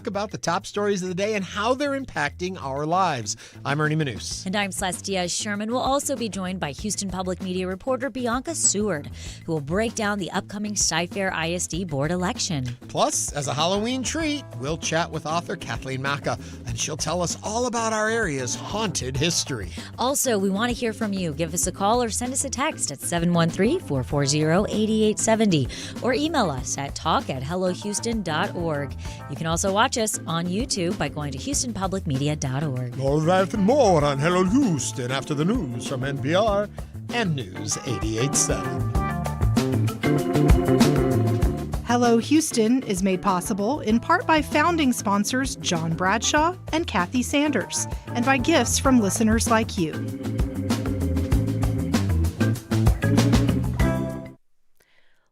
talk about the top stories of the day and how they're impacting our lives. I'm Ernie Manous. And I'm Celeste Diaz-Sherman. We'll also be joined by Houston Public Media reporter Bianca Seward, who will break down the upcoming Cy Fair ISD board election. Plus, as a Halloween treat, we'll chat with author Kathleen Maca, and she'll tell us all about our area's haunted history. Also, we want to hear from you. Give us a call or send us a text at 713-440-8870 or email us at talk@hellohouston.org. You can also watch us on YouTube by going to houstonpublicmedia.org. All that and more on Hello Houston after the news from NPR and News 88.7. Hello Houston is made possible in part by founding sponsors John Bradshaw and Kathy Sanders, and by gifts from listeners like you.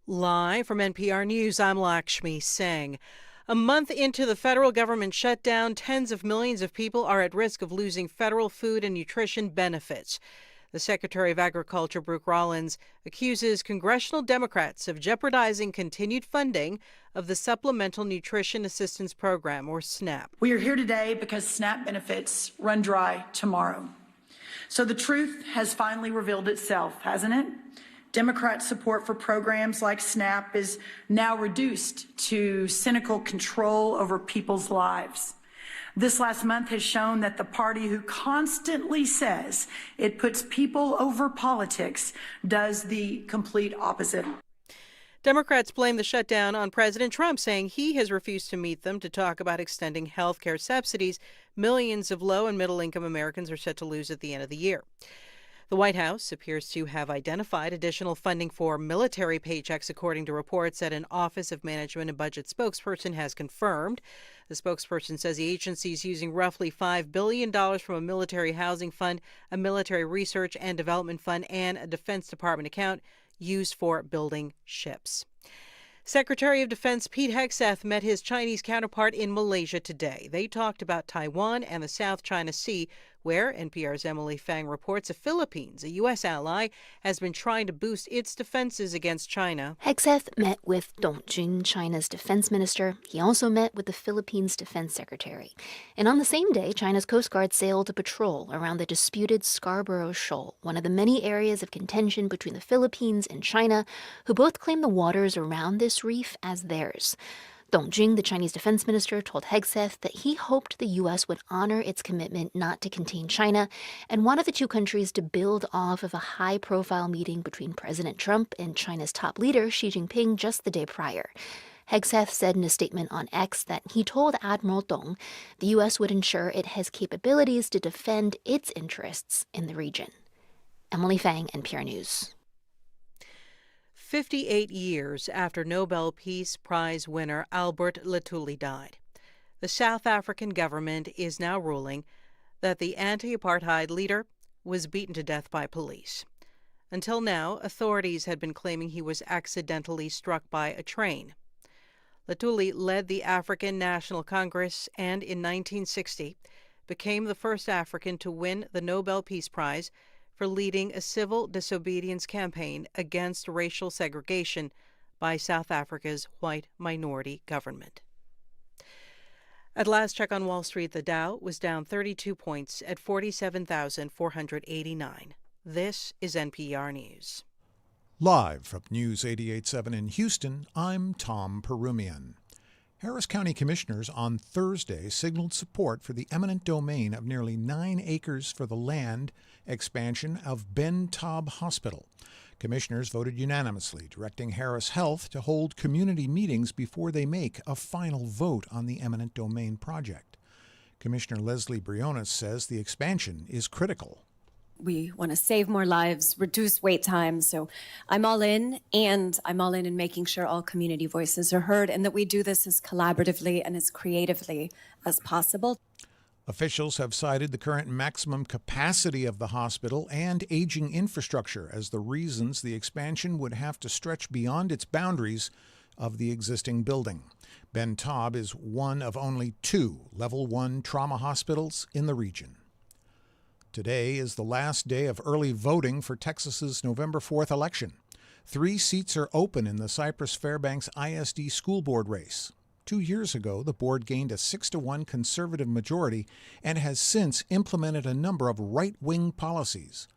Live from NPR News, I'm Lakshmi Singh. A month into the federal government shutdown, tens of millions of people are at risk of losing federal food and nutrition benefits. The Secretary of Agriculture, Brooke Rollins, accuses congressional Democrats of jeopardizing continued funding of the Supplemental Nutrition Assistance Program, or SNAP. We are here today because SNAP benefits run dry tomorrow. So the truth has finally revealed itself, hasn't it? Democrat support for programs like SNAP is now reduced to cynical control over people's lives. This last month has shown that the party who constantly says it puts people over politics does the complete opposite. Democrats blame the shutdown on President Trump, saying he has refused to meet them to talk about extending health care subsidies millions of low- and middle-income Americans are set to lose at the end of the year. The White House appears to have identified additional funding for military paychecks, according to reports that an Office of Management and Budget spokesperson has confirmed. The spokesperson says the agency is using roughly $5 billion from a military housing fund, a military research and development fund, and a Defense Department account used for building ships. Secretary of Defense Pete Hegseth met his Chinese counterpart in Malaysia today. They talked about Taiwan and the South China Sea, where NPR's Emily Fang reports the Philippines, a U.S. ally, has been trying to boost its defenses against China. Hegseth met with Dong Jun, China's defense minister. He also met with the Philippines defense secretary. And on the same day, China's Coast Guard sailed to patrol around the disputed Scarborough Shoal, one of the many areas of contention between the Philippines and China, who both claim the waters around this reef as theirs. Dong Jun, the Chinese defense minister, told Hegseth that he hoped the U.S. would honor its commitment not to contain China and wanted the two countries to build off of a high-profile meeting between President Trump and China's top leader, Xi Jinping, just the day prior. Hegseth said in a statement on X that he told Admiral Dong the U.S. would ensure it has capabilities to defend its interests in the region. Emily Fang, NPR News. 58 years after Nobel Peace Prize winner Albert Luthuli died, the South African government is now ruling that the anti-apartheid leader was beaten to death by police. Until now, authorities had been claiming he was accidentally struck by a train. Luthuli led the African National Congress and, in 1960, became the first African to win the Nobel Peace Prize for leading a civil disobedience campaign against racial segregation by South Africa's white minority government. At last check on Wall Street, the Dow was down 32 points at 47,489. This is NPR News. Live from News 88.7 in Houston, I'm Tom Perumian. Harris County commissioners on Thursday signaled support for the eminent domain of nearly 9 acres for the land expansion of Ben Taub Hospital. Commissioners voted unanimously, directing Harris Health to hold community meetings before they make a final vote on the eminent domain project. Commissioner Leslie Briones says the expansion is critical. We want to save more lives, reduce wait times. So I'm all in, and I'm all in making sure all community voices are heard and that we do this as collaboratively and as creatively as possible. Officials have cited the current maximum capacity of the hospital and aging infrastructure as the reasons the expansion would have to stretch beyond its boundaries of the existing building. Ben Taub is one of only 2 Level 1 trauma hospitals in the region. Today is the last day of early voting for Texas's November 4th election. 3 seats are open in the Cypress Fairbanks ISD school board race. 2 years ago, the board gained a 6-1 conservative majority and has since implemented a number of right-wing policies.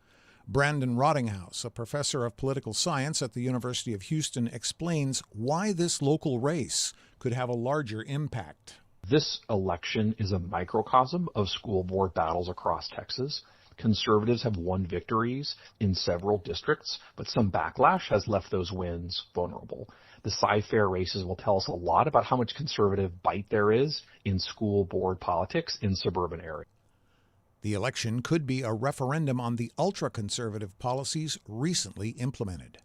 Brandon Rottinghouse, a professor of political science at the University of Houston, explains why this local race could have a larger impact. This election is a microcosm of school board battles across Texas. Conservatives have won victories in several districts, but some backlash has left those wins vulnerable. The Cy Fair races will tell us a lot about how much conservative bite there is in school board politics in suburban areas. The election could be a referendum on the ultra-conservative policies recently implemented.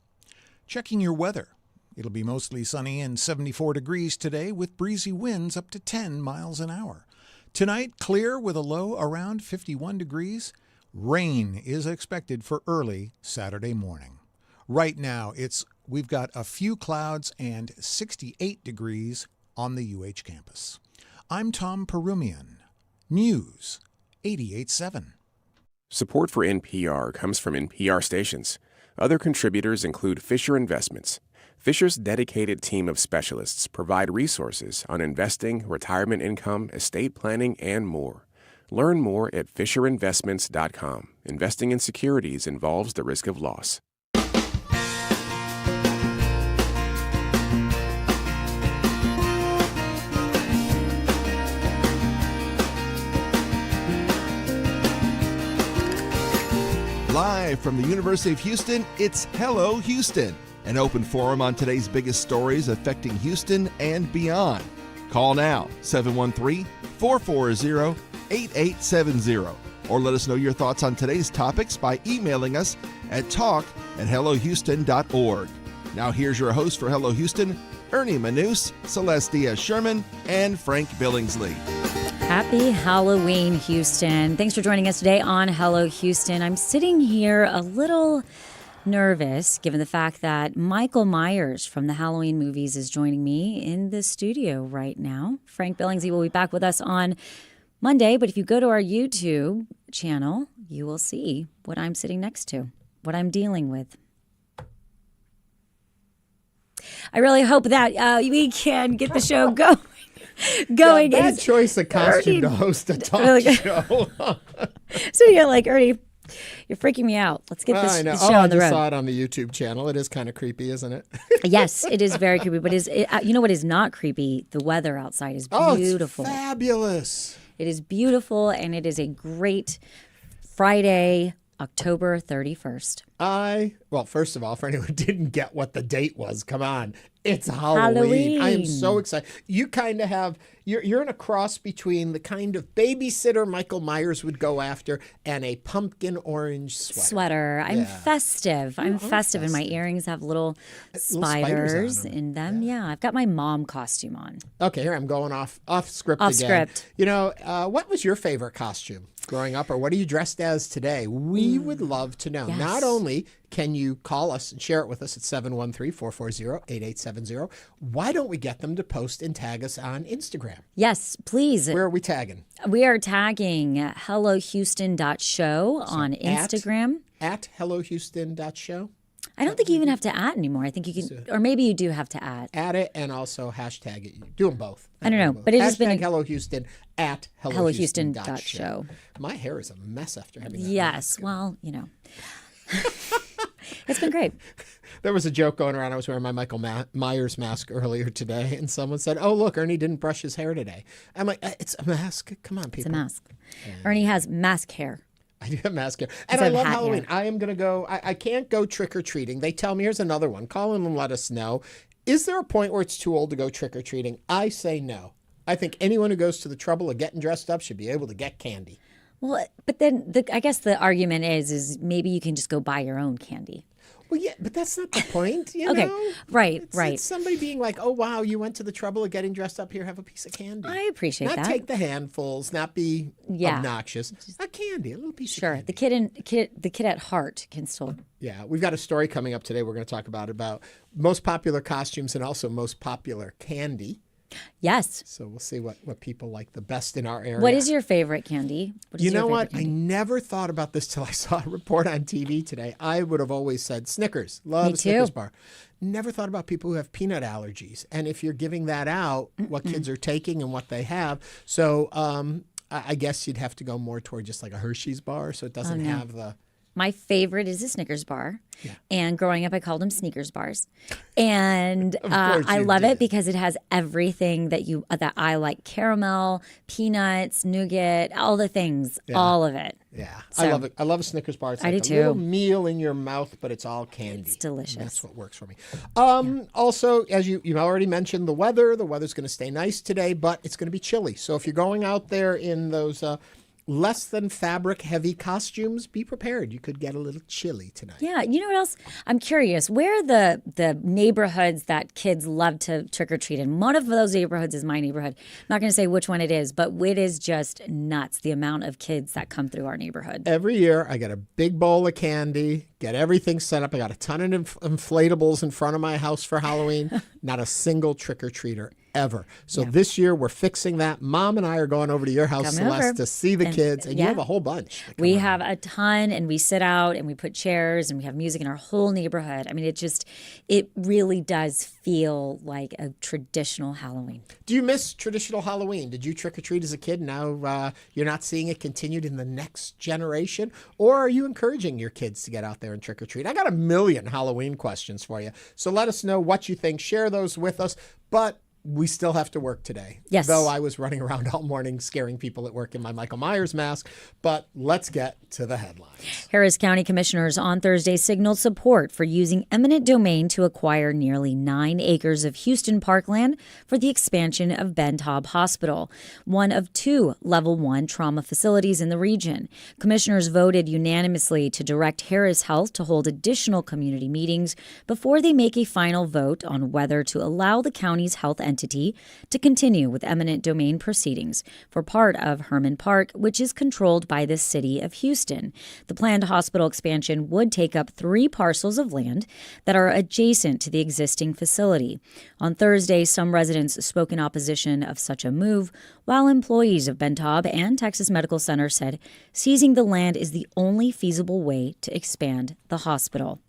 Checking your weather. It'll be mostly sunny and 74 degrees today with breezy winds up to 10 miles an hour. Tonight, clear with a low around 51 degrees. Rain is expected for early Saturday morning. Right now, we've got a few clouds and 68 degrees on the UH campus. I'm Tom Perumian. News 88.7. Support for NPR comes from NPR stations. Other contributors include Fisher Investments. Fisher's dedicated team of specialists provide resources on investing, retirement income, estate planning, and more. Learn more at FisherInvestments.com. Investing in securities involves the risk of loss. Live from the University of Houston, it's Hello Houston, an open forum on today's biggest stories affecting Houston and beyond. Call now, 713-440-8870, or let us know your thoughts on today's topics by emailing us at talk@hellohouston.org. Now here's your host for Hello Houston, Ernie Manous, Celeste Diaz-Sherman, and Frank Billingsley. Happy Halloween, Houston. Thanks for joining us today on Hello Houston. I'm sitting here a little nervous given the fact that Michael Myers from the Halloween movies is joining me in the studio right now. Frank Billingsley will be back with us on Monday, but if you go to our YouTube channel, you will see what I'm sitting next to, what I'm dealing with. I really hope that we can get the show going. Bad choice of costume to host a talk show. So you're like, Ernie, you're freaking me out. Let's get this show on the road. I saw it on the YouTube channel. It is kind of creepy, isn't it? Yes, it is very creepy. But you know what is not creepy? The weather outside is beautiful. Oh, it's fabulous. It is beautiful, and it is a great Friday, October 31st. Well, first of all, for anyone who didn't get what the date was, come on. It's Halloween. I am so excited. You kind of have, you're in a cross between the kind of babysitter Michael Myers would go after and a pumpkin orange sweater. I'm festive. I'm festive, and my earrings have little spiders in them. Yeah, I've got my mom costume on. Okay, here I'm going off script again. Script. You know, what was your favorite costume growing up, or what are you dressed as today? We would love to know. Yes. Not only can you call us and share it with us at 713-440-8870, why don't we get them to post and tag us on Instagram? Yes, please. Where are we tagging? We are tagging hellohouston.show on Instagram. At hellohouston.show? I don't think you even have to @ anymore. I think you can, or maybe you do have to @. Add it and also hashtag it. Do them both. I don't know, but it has been Hello Houston at hellohouston.show. My hair is a mess after having that. Yes, well, you know. It's been great. There was a joke going around. I was wearing my Michael Myers mask earlier today, and someone said, "Oh, look, Ernie didn't brush his hair today." I'm like, "It's a mask. Come on, people." It's a mask. Ernie has mask hair. I do have mask hair. And I love Halloween. I am going to go. I can't go trick-or-treating. They tell me, here's another one. Call in and let us know. Is there a point where it's too old to go trick-or-treating? I say no. I think anyone who goes to the trouble of getting dressed up should be able to get candy. Well, but then I guess the argument is maybe you can just go buy your own candy. Well, yeah, but that's not the point, you okay, know? Right. It's somebody being like, oh, wow, you went to the trouble of getting dressed up here, have a piece of candy. I appreciate that. Not take the handfuls, not be obnoxious. Just a candy, a little piece of candy. Sure, the kid at heart can still. Yeah, we've got a story coming up today we're going to talk about most popular costumes and also most popular candy. Yes. So we'll see what people like the best in our area. What is your favorite candy? You know what? I never thought about this till I saw a report on TV today. I would have always said Snickers. Love a Snickers bar. Never thought about people who have peanut allergies. And if you're giving that out, what kids are taking and what they have. So I guess you'd have to go more toward just like a Hershey's bar so it doesn't have the... My favorite is a Snickers bar. Yeah. And growing up, I called them Sneakers bars. And I love it because it has everything that I like: caramel, peanuts, nougat, all the things, all of it. Yeah, So, I love it. I love a Snickers bar. It's I like do a little too. meal in your mouth, but it's all candy. It's delicious. And that's what works for me. Also, as you already mentioned, the weather's going to stay nice today, but it's going to be chilly. So if you're going out there in those less than fabric heavy costumes, be prepared. You could get a little chilly tonight. Yeah. You know what else? I'm curious. Where are the neighborhoods that kids love to trick or treat in? One of those neighborhoods is my neighborhood. I'm not going to say which one it is, but it is just nuts, the amount of kids that come through our neighborhood. Every year, I get a big bowl of candy, get everything set up. I got a ton of inflatables in front of my house for Halloween. Not a single trick-or-treater ever. So this year, we're fixing that. Mom and I are going over to your house, Celeste, to see the kids. And you have a whole bunch. We have a ton, and we sit out and we put chairs and we have music in our whole neighborhood. I mean, it really does feel like a traditional Halloween. Do you miss traditional Halloween? Did you trick or treat as a kid? Now you're not seeing it continued in the next generation? Or are you encouraging your kids to get out there and trick or treat? I got a million Halloween questions for you. So let us know what you think. Share those with us. But we still have to work today. Yes. Though I was running around all morning scaring people at work in my Michael Myers mask. But let's get to the headlines. Harris County commissioners on Thursday signaled support for using eminent domain to acquire nearly 9 acres of Houston parkland for the expansion of Ben Taub Hospital, one of 2 Level 1 trauma facilities in the region. Commissioners voted unanimously to direct Harris Health to hold additional community meetings before they make a final vote on whether to allow the county's health entity to continue with eminent domain proceedings for part of Hermann Park, which is controlled by the city of Houston. The planned hospital expansion would take up 3 parcels of land that are adjacent to the existing facility. On Thursday, some residents spoke in opposition of such a move, while employees of Ben Taub and Texas Medical Center said seizing the land is the only feasible way to expand the hospital.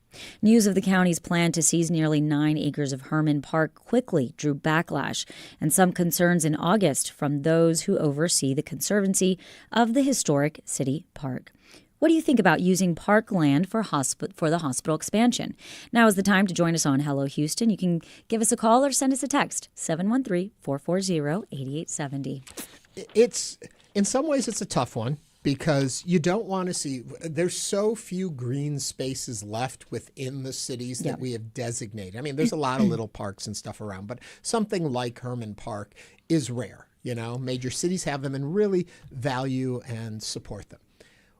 News of the county's plan to seize nearly 9 acres of Hermann Park quickly drew backlash and some concerns in August from those who oversee the conservancy of the historic city park. What do you think about using park land for the hospital expansion? Now is the time to join us on Hello Houston. You can give us a call or send us a text, 713-440-8870. It's, in some ways, it's a tough one, because you don't want to see, there's so few green spaces left within the cities that we have designated. I mean, there's a lot of little parks and stuff around, but something like Hermann Park is rare. You know, major cities have them and really value and support them.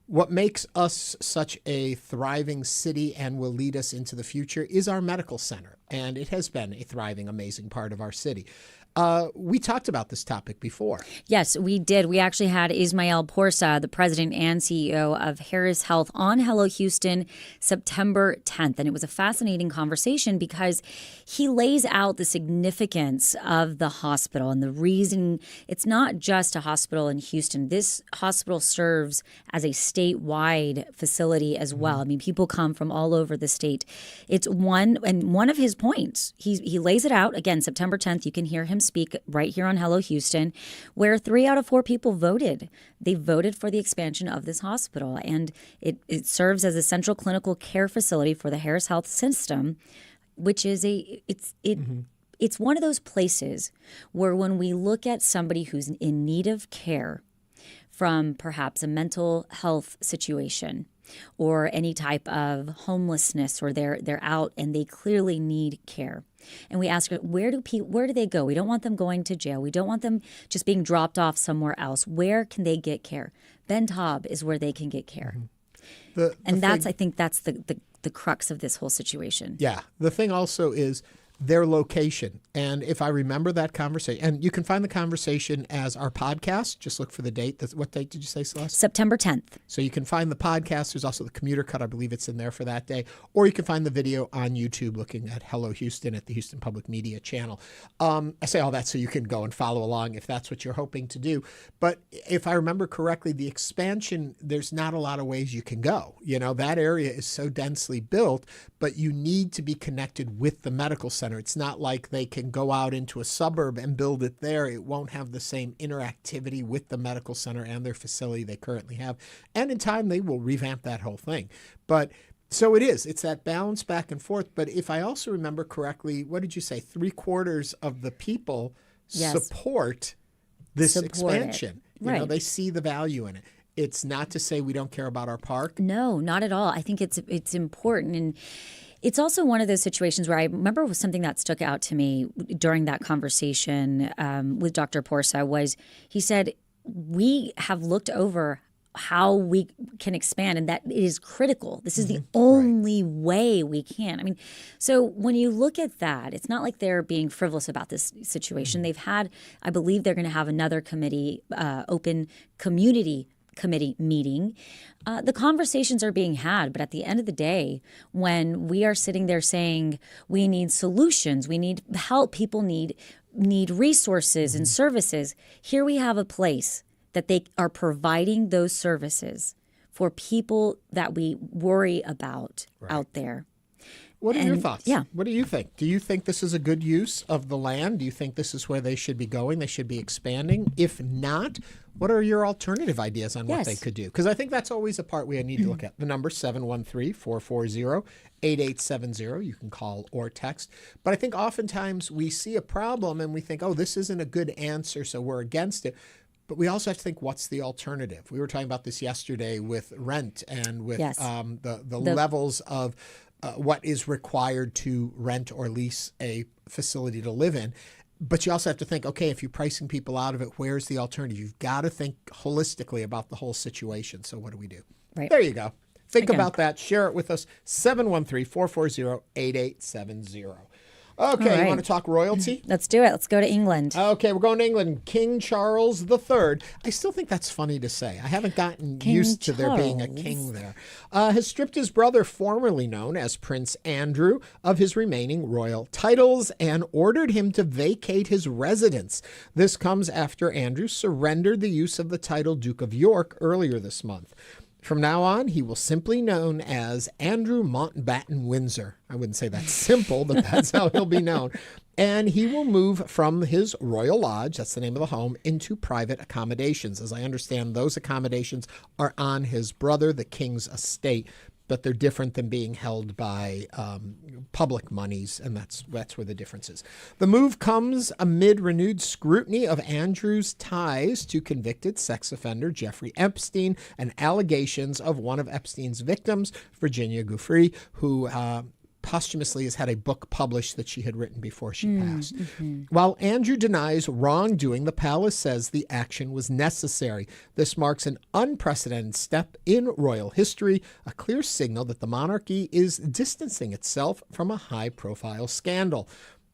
What makes us such a thriving city and will lead us into the future is our medical center. And it has been a thriving, amazing part of our city. We talked about this topic before. Yes, we did. We actually had Ismael Porsa, the president and CEO of Harris Health, on Hello Houston September 10th. And it was a fascinating conversation because he lays out the significance of the hospital and the reason it's not just a hospital in Houston. This hospital serves as a statewide facility as well. I mean, people come from all over the state. It's one of his points. He lays it out again, September 10th. You can hear him speak right here on Hello Houston, where 3 out of 4 people voted. They voted for the expansion of this hospital, and it serves as a central clinical care facility for the Harris Health system, which is it's one of those places where when we look at somebody who's in need of care from perhaps a mental health situation or any type of homelessness, or they're out and they clearly need care. And we ask, where do they go? We don't want them going to jail. We don't want them just being dropped off somewhere else. Where can they get care? Ben Taub is where they can get care. I think that's the crux of this whole situation. Yeah. The thing also is their location. And if I remember that conversation, and you can find the conversation as our podcast, just look for the date. What date did you say, Celeste? September 10th. So you can find the podcast. There's also the commuter cut. I believe it's in there for that day. Or you can find the video on YouTube looking at Hello Houston at the Houston Public Media channel. I say all that so you can go and follow along if that's what you're hoping to do. But if I remember correctly, the expansion, there's not a lot of ways you can go. That area is so densely built, but you need to be connected with the medical center. It's not like they can go out into a suburb and build it there. It won't have the same interactivity with the medical center and their facility they currently have. And in time, they will revamp that whole thing. But so it's that balance back and forth. But if I also remember correctly, what did you say? 3/4 of the people support this expansion. Right. They see the value in it. It's not to say we don't care about our park. No, not at all. I think it's important. And it's also one of those situations where I remember something that stuck out to me during that conversation with Dr. Porsa was he said, we have looked over how we can expand and that it is critical. This is the only way we can. I mean, so when you look at that, it's not like they're being frivolous about this situation. They've had, I believe they're going to have another committee, open community committee meeting. The conversations are being had, but at the end of the day, when we are sitting there saying we need solutions, we need help, people need resources and services, here we have a place that they are providing those services for people that we worry about out there. What are your thoughts? Yeah. What do you think? Do you think this is a good use of the land? Do you think this is where they should be going? They should be expanding? If not, what are your alternative ideas on what they could do? Because I think that's always a part we need to look at. The number 713-440-8870. You can call or text. But I think oftentimes we see a problem and we think, oh, this isn't a good answer, so we're against it. But we also have to think, what's the alternative? We were talking about this yesterday with rent and with the levels of what is required to rent or lease a facility to live in. But you also have to think, okay, if you're pricing people out of it, where's the alternative? You've got to think holistically about the whole situation. So what do we do? Right. There you go. Think about that. Share it with us. 713-440-8870. Okay, you want to talk royalty? Let's do it. Let's go to England. Okay, we're going to England. King Charles III. I still think that's funny to say. I haven't gotten used to there being a king there. Has stripped his brother, formerly known as Prince Andrew, of his remaining royal titles and ordered him to vacate his residence. This comes after Andrew surrendered the use of the title Duke of York earlier this month. From now on, he will simply be known as Andrew Mountbatten Windsor. I wouldn't say that's simple, but that's how he'll be known. And he will move from his royal lodge, that's the name of the home, into private accommodations. As I understand, those accommodations are on his brother, the king's estate, but they're different than being held by public monies, and that's where the difference is. The move comes amid renewed scrutiny of Andrew's ties to convicted sex offender Jeffrey Epstein and allegations of one of Epstein's victims, Virginia Giuffre, who posthumously has had a book published that she had written before she passed. While Andrew denies wrongdoing, the palace says the action was necessary. This marks an unprecedented step in royal history, a clear signal that the monarchy is distancing itself from a high-profile scandal.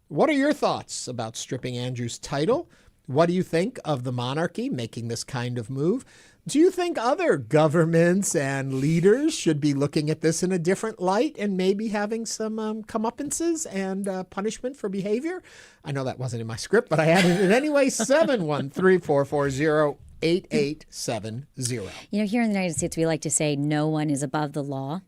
What are your thoughts about stripping Andrew's title? What do you think of the monarchy making this kind of move? Do you think other governments and leaders should be looking at this in a different light and maybe having some comeuppances and punishment for behavior? I know that wasn't in my script, but I added it anyway. 713-440-8870. Here in the United States, we like to say no one is above the law.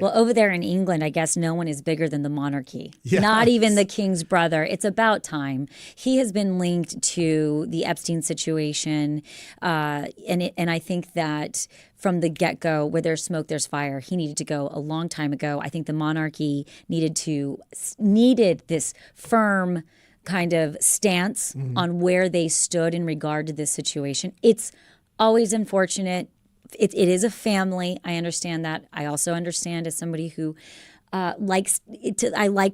Well, over there in England, I guess no one is bigger than the monarchy. Yes. Not even the king's brother. It's about time. He has been linked to the Epstein situation, and I think that from the get-go, where there's smoke, there's fire. He needed to go a long time ago. I think the monarchy needed this firm kind of stance on where they stood in regard to this situation. It's always unfortunate. It is a family. I understand that. I also understand as somebody who I like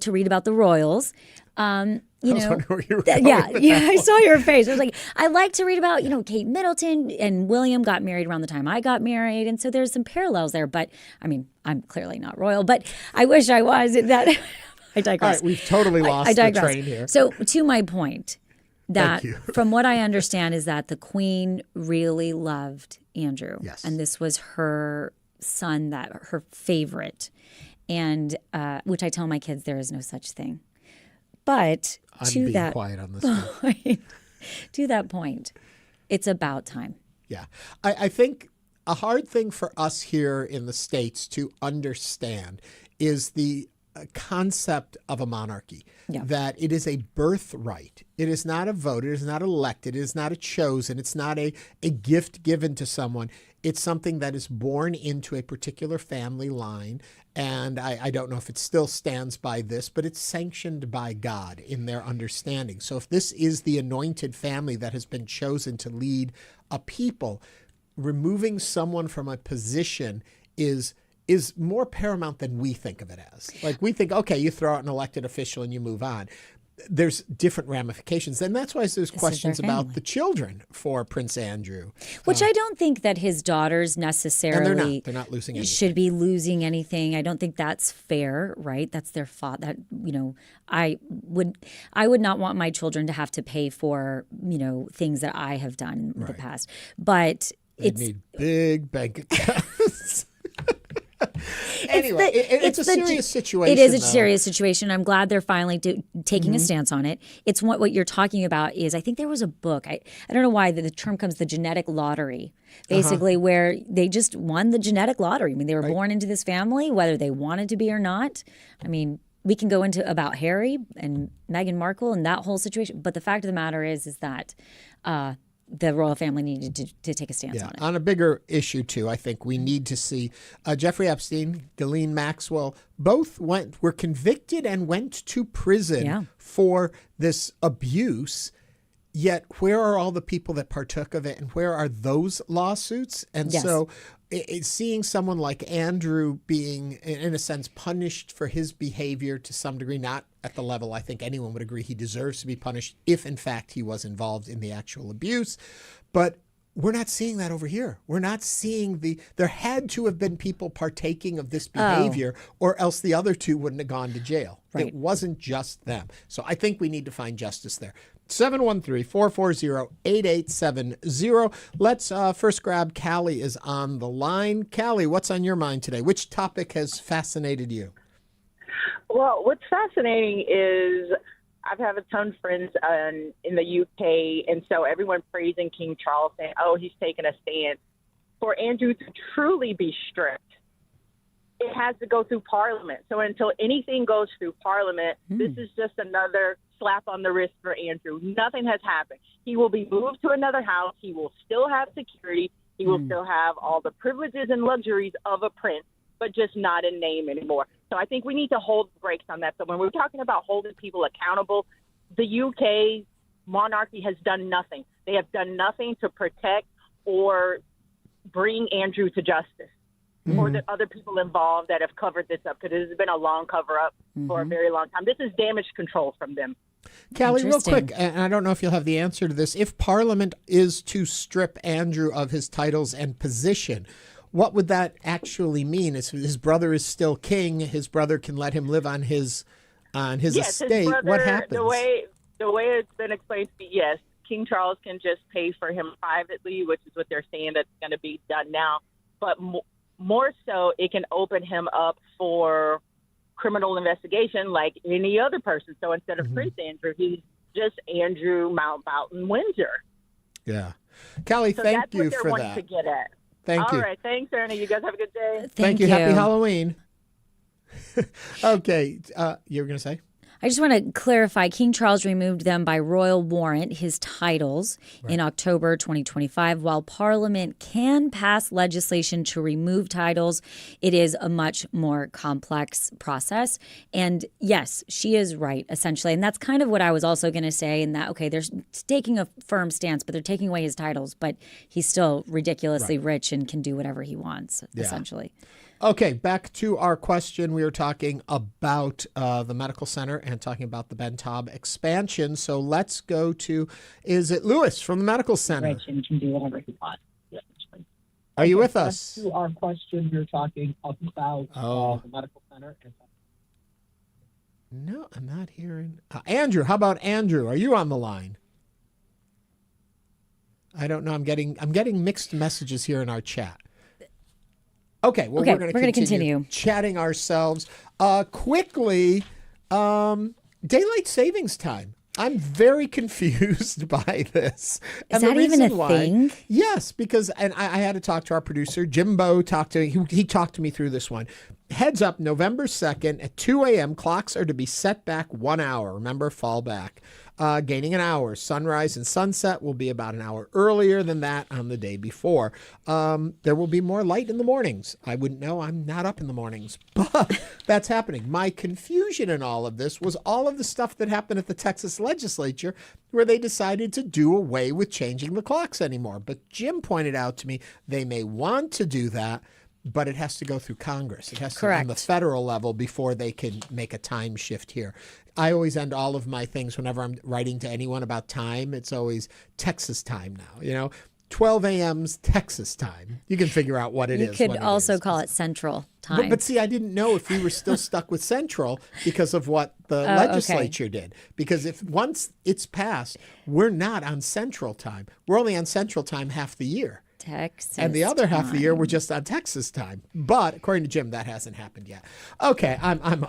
to read about the royals. I saw your face. I was like, I like to read about, Kate Middleton and William got married around the time I got married. And so there's some parallels there. But I mean, I'm clearly not royal, but I wish I was. I digress. All right, we've totally lost the train here. So to my point, that from what I understand is that the Queen really loved Andrew. Yes. And this was her son, her favorite. And which I tell my kids there is no such thing. But I'm to being that quiet on this one. point, to that point, it's about time. Yeah. I think a hard thing for us here in the States to understand is the concept of a monarchy, that it is a birthright. It is not a vote. It is not elected. It is not a chosen. It's not a gift given to someone. It's something that is born into a particular family line. And I don't know if it still stands by this, but it's sanctioned by God in their understanding. So if this is the anointed family that has been chosen to lead a people, removing someone from a position is more paramount than we think of it as. Like we think, okay, you throw out an elected official and you move on. There's different ramifications. And that's why there's questions about the children for Prince Andrew. Which I don't think that his daughters necessarily they're not losing anything. Should be losing anything. I don't think that's fair, right? That's their fault. That, I would not want my children to have to pay for, things that I have done in the past. But they need big bank accounts. Anyway, it's a serious situation. It is a serious situation. I'm glad they're finally taking a stance on it. It's what you're talking about is, I think there was a book. I don't know why the term comes, the genetic lottery, basically, where they just won the genetic lottery. I mean, they were born into this family, whether they wanted to be or not. I mean, we can go into about Harry and Meghan Markle and that whole situation. But the fact of the matter is that the royal family needed to take a stance on it. On a bigger issue, too, I think we need to see Jeffrey Epstein, Ghislaine Maxwell, both were convicted and went to prison for this abuse. Yet where are all the people that partook of it, and where are those lawsuits? And so seeing someone like Andrew being, in a sense, punished for his behavior to some degree, not at the level I think anyone would agree he deserves to be punished if, in fact, he was involved in the actual abuse. But we're not seeing that over here. We're not seeing there had to have been people partaking of this behavior, or else the other two wouldn't have gone to jail. Right. It wasn't just them. So I think we need to find justice there. 713-440-8870. Let's first grab Callie is on the line. Callie, what's on your mind today? Which topic has fascinated you? Well, what's fascinating is I've had a ton of friends in the UK, and so everyone praising King Charles, saying, oh, he's taking a stand. For Andrew to truly be stripped, it has to go through Parliament. So until anything goes through Parliament, this is just another slap on the wrist for Andrew. Nothing has happened. He will be moved to another house. He will still have security. He will still have all the privileges and luxuries of a prince, but just not in name anymore. So I think we need to hold the brakes on that. So when we're talking about holding people accountable, the UK monarchy has done nothing. They have done nothing to protect or bring Andrew to justice. Or the other people involved that have covered this up, because it has been a long cover-up for a very long time. This is damage control from them. Callie, real quick, and I don't know if you'll have the answer to this. If Parliament is to strip Andrew of his titles and position, what would that actually mean? His brother is still king. His brother can let him live on his estate. His brother, what happens? The way it's been explained to me, yes, King Charles can just pay for him privately, which is what they're saying that's going to be done now. But more so, it can open him up for criminal investigation like any other person. So instead of Prince Andrew, he's just Andrew Mountbatten Windsor. Yeah. Callie, so thank you for that. That's what they're wanting to get at. Thank you. All right. Thanks, Ernie. You guys have a good day. Thank you. Happy Halloween. Okay. You were going to say? I just want to clarify, King Charles removed them by royal warrant, his titles, in October 2025. While Parliament can pass legislation to remove titles, it is a much more complex process. And yes, she is right, essentially. And that's kind of what I was also going to say, in that, okay, they're taking a firm stance, but they're taking away his titles, but he's still ridiculously rich and can do whatever he wants, essentially. Okay, back to our question. We were talking about the medical center and talking about the Ben Taub expansion. So let's go to, is it Lewis from the medical center? Rich and can do whatever he wants. Are you with us? To our question, you're talking about the medical center. No, I'm not hearing. Andrew, how about Andrew? Are you on the line? I don't know. I'm getting mixed messages here in our chat. Okay, well, we're going to continue chatting ourselves. Quickly, daylight savings time. I'm very confused by this. Is that even a thing? Yes, because I had to talk to our producer, Jimbo. He talked to me through this one. Heads up, November 2nd at 2 a.m., clocks are to be set back 1 hour. Remember, fall back. Gaining an hour. Sunrise and sunset will be about an hour earlier than that on the day before. There will be more light in the mornings. I wouldn't know. I'm not up in the mornings, but that's happening. My confusion in all of this was all of the stuff that happened at the Texas legislature where they decided to do away with changing the clocks anymore. But Jim pointed out to me they may want to do that, but it has to go through Congress. It has to be on the federal level before they can make a time shift here. I always end all of my things whenever I'm writing to anyone about time. It's always Texas time now, 12 a.m.'s Texas time. You can figure out what it is. You could also call it Central time. But see, I didn't know if we were still stuck with Central because of what the legislature did. Because if once it's passed, we're not on Central time. We're only on Central time half the year. Texas and the other half of the year we're just on Texas time. But according to Jim, that hasn't happened yet. Okay, I'm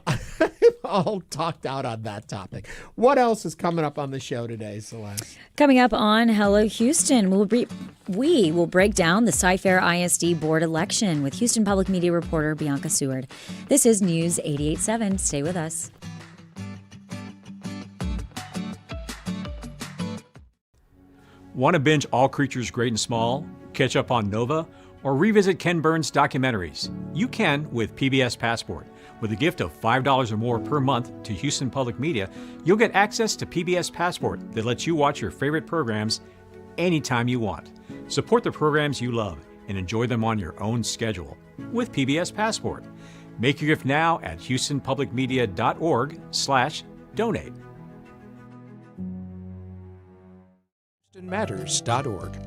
all talked out on that topic. What else is coming up on the show today, Celeste? Coming up on Hello Houston, we will break down the Cy Fair ISD board election with Houston Public Media reporter Bianca Seward. This is News 88.7. Stay with us. Want to binge All Creatures Great and Small, catch up on Nova, or revisit Ken Burns' documentaries? You can with PBS Passport. With a gift of $5 or more per month to Houston Public Media, you'll get access to PBS Passport that lets you watch your favorite programs anytime you want. Support the programs you love and enjoy them on your own schedule with PBS Passport. Make your gift now at houstonpublicmedia.org/donate. HoustonMatters.org.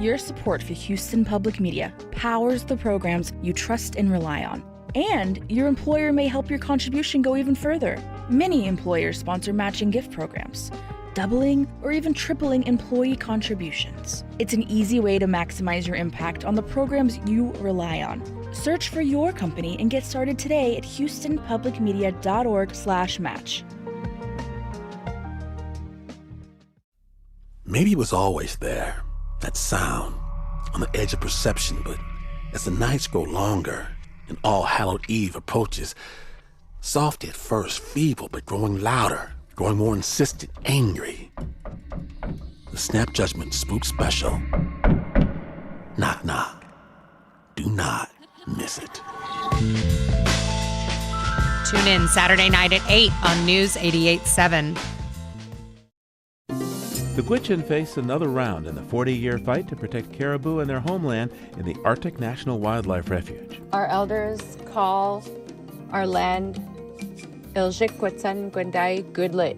Your support for Houston Public Media powers the programs you trust and rely on. And your employer may help your contribution go even further. Many employers sponsor matching gift programs, doubling or even tripling employee contributions. It's an easy way to maximize your impact on the programs you rely on. Search for your company and get started today at houstonpublicmedia.org/match. Maybe it was always there. That sound on the edge of perception, but as the nights grow longer and All Hallowed Eve approaches, soft at first, feeble, but growing louder, growing more insistent, angry. The Snap Judgment Spook Special. Knock, knock. Do not miss it. Tune in Saturday night at 8 on News 88.7. The Gwich'in face another round in the 40-year fight to protect caribou and their homeland in the Arctic National Wildlife Refuge. Our elders call our land Iljikwitsan Gwendai Gudlit,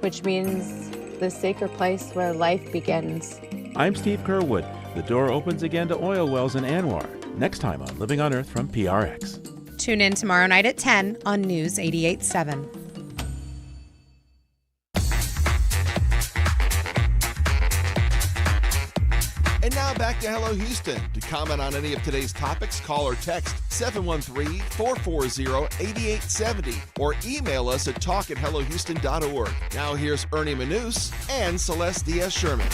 which means the sacred place where life begins. I'm Steve Kerwood. The door opens again to oil wells in Anwar. Next time on Living on Earth from PRX. Tune in tomorrow night at 10 on News 88.7. And now back to Hello Houston. To comment on any of today's topics, call or text 713-440-8870 or email us at talk@hellohouston.org. Now here's Ernie Manous and Celeste Diaz-Sherman.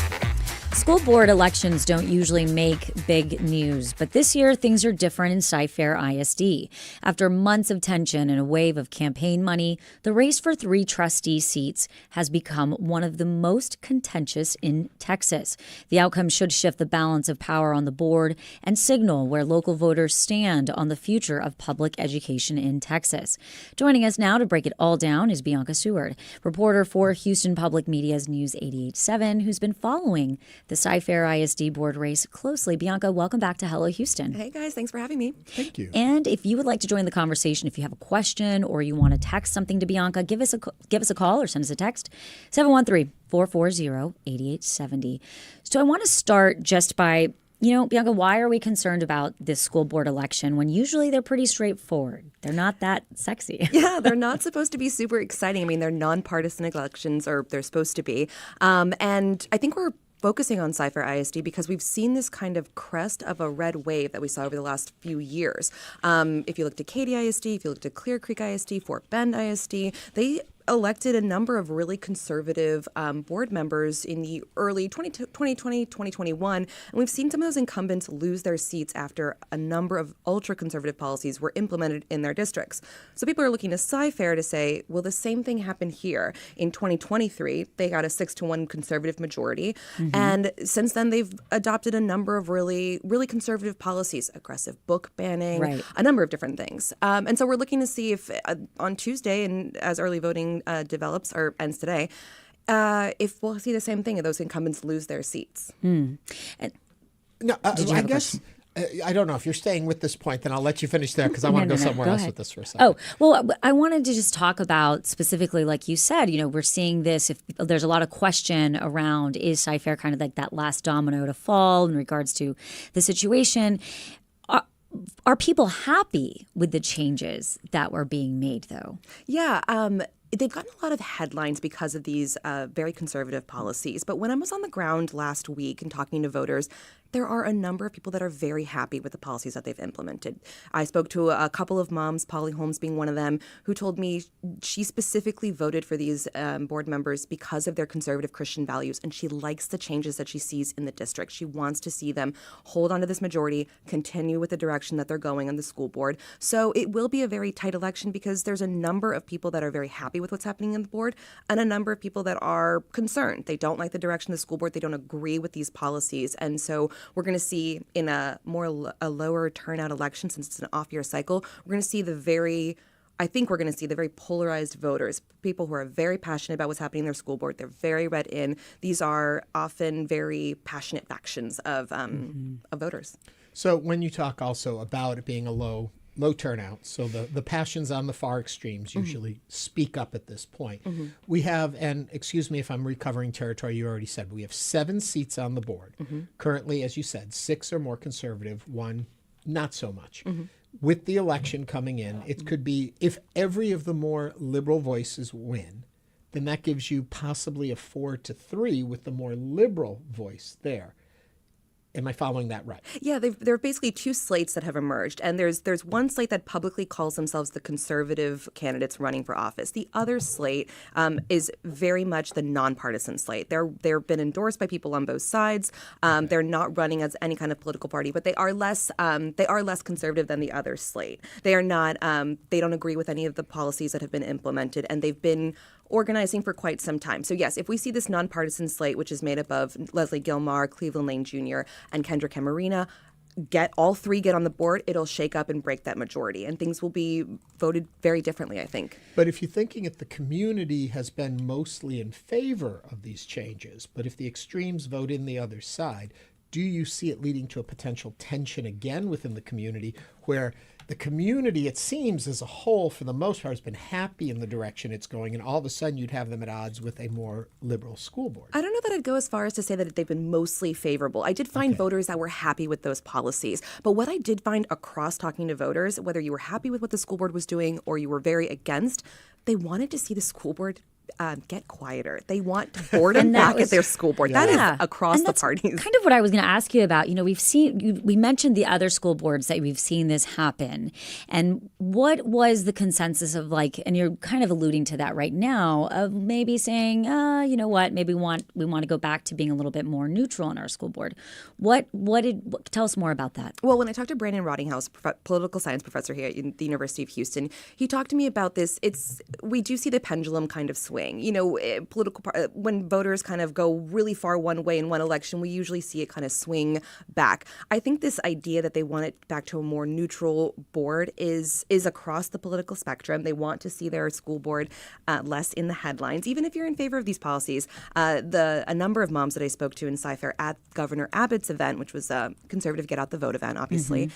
School board elections don't usually make big news, but this year things are different in Cy Fair ISD. After months of tension and a wave of campaign money, the race for 3 trustee seats has become one of the most contentious in Texas. The outcome should shift the balance of power on the board and signal where local voters stand on the future of public education in Texas. Joining us now to break it all down is Bianca Seward, reporter for Houston Public Media's News 88.7, who's been following the Cy Fair ISD board race closely. Bianca, welcome back to Hello Houston. Hey guys, thanks for having me. Thank you. And if you would like to join the conversation, if you have a question or you want to text something to Bianca, give us a call or send us a text, 713-440-8870. So I want to start just by Bianca, why are we concerned about this school board election when usually they're pretty straightforward? They're not that sexy. Yeah, they're not supposed to be super exciting. I mean, they're nonpartisan elections, or they're supposed to be. And I think we're focusing on Cy Fair ISD because we've seen this kind of crest of a red wave that we saw over the last few years. If you looked at Katy ISD, if you looked at Clear Creek ISD, Fort Bend ISD, they elected a number of really conservative board members in the early 2020, 2021. And we've seen some of those incumbents lose their seats after a number of ultra-conservative policies were implemented in their districts. So people are looking to Cy Fair to say, will the same thing happen here? In 2023, they got a 6-1 conservative majority. And since then, they've adopted a number of really, really conservative policies, aggressive book banning, a number of different things. And so we're looking to see if on Tuesday, and as early voting develops or ends today, if we'll see the same thing, if those incumbents lose their seats. No, I guess I don't know if you're staying with this point. Then I'll let you finish there because I want to go somewhere else with this for a second. Oh, well, I wanted to just talk about specifically, like you said, we're seeing this. If there's a lot of question around, is Cy Fair kind of like that last domino to fall in regards to the situation? Are people happy with the changes that were being made, though? Yeah. They've gotten a lot of headlines because of these very conservative policies. But when I was on the ground last week and talking to voters, there are a number of people that are very happy with the policies that they've implemented. I spoke to a couple of moms, Polly Holmes being one of them, who told me she specifically voted for these board members because of their conservative Christian values, and she likes the changes that she sees in the district. She wants to see them hold on to this majority, continue with the direction that they're going on the school board. So it will be a very tight election because there's a number of people that are very happy with what's happening on the board and a number of people that are concerned. They don't like the direction of the school board. They don't agree with these policies. And so we're going to see in a lower turnout election, since it's an off-year cycle, we're going to see the very polarized voters, people who are very passionate about what's happening in their school board. They're very read in. These are often very passionate factions of voters. So when you talk also about it being a low turnout, so the passions on the far extremes usually speak up at this point. We have, and excuse me if I'm recovering territory you already said, we have 7 seats on the board. Currently, as you said, 6 are more conservative, 1 not so much. With the election coming in, it could be, if every of the more liberal voices win, then that gives you possibly a 4-3 with the more liberal voice there. Am I following that right? Yeah, there are basically 2 slates that have emerged, and there's one slate that publicly calls themselves the conservative candidates running for office. The other slate is very much the nonpartisan slate. They're been endorsed by people on both sides. They're not running as any kind of political party, but they are less conservative than the other slate. They are not. They don't agree with any of the policies that have been implemented, and they've been organizing for quite some time. So yes, if we see this nonpartisan slate, which is made up of Leslie Gilmore, Cleveland Lane Jr., and Kendra Camarena, all 3 get on the board, it'll shake up and break that majority, and things will be voted very differently, I think. But if you're thinking if the community has been mostly in favor of these changes, but if the extremes vote in the other side, do you see it leading to a potential tension again within the community where the community, it seems, as a whole, for the most part, has been happy in the direction it's going, and all of a sudden you'd have them at odds with a more liberal school board? I don't know that I'd go as far as to say that they've been mostly favorable. I did find voters that were happy with those policies. But what I did find across talking to voters, whether you were happy with what the school board was doing or you were very against, they wanted to see the school board get quieter. They want boredom back at their school board. That is across the parties. Kind of what I was going to ask you about. We mentioned the other school boards that we've seen this happen. And what was the consensus of and you're kind of alluding to that right now, of maybe saying, you know what, maybe we want to go back to being a little bit more neutral in our school board. Tell us more about that. Well, when I talked to Brandon Rottinghouse, political science professor here at the University of Houston, he talked to me about this. We do see the pendulum kind of swing. When voters kind of go really far one way in one election, we usually see it kind of swing back. I think this idea that they want it back to a more neutral board is across the political spectrum. They want to see their school board less in the headlines, even if you're in favor of these policies. A number of moms that I spoke to in Cy Fair at Governor Abbott's event, which was a conservative get out the vote event, obviously,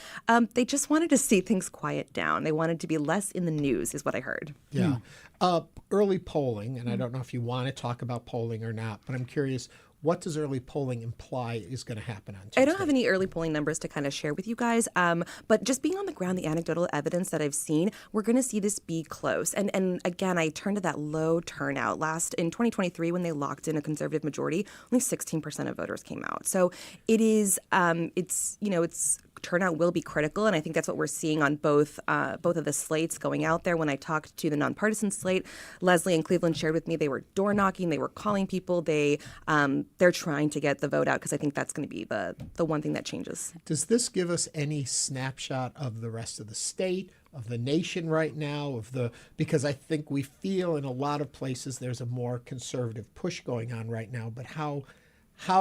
they just wanted to see things quiet down. They wanted to be less in the news, is what I heard. Yeah. Early polling, and I don't know if you want to talk about polling or not, but I'm curious, what does early polling imply is going to happen on Tuesday? I don't have any early polling numbers to kind of share with you guys, but just being on the ground, the anecdotal evidence that I've seen, we're going to see this be close. And again, I turn to that low turnout. In 2023, when they locked in a conservative majority, only 16% of voters came out. So it is, it's turnout will be critical, and I think that's what we're seeing on both of the slates going out there. When I talked to the nonpartisan slate, Leslie and Cleveland shared with me they were door knocking, they were calling people, they're trying to get the vote out, because I think that's going to be the one thing that changes. Does this give us any snapshot of the rest of the state, of the nation right now, because I think we feel in a lot of places there's a more conservative push going on right now, but how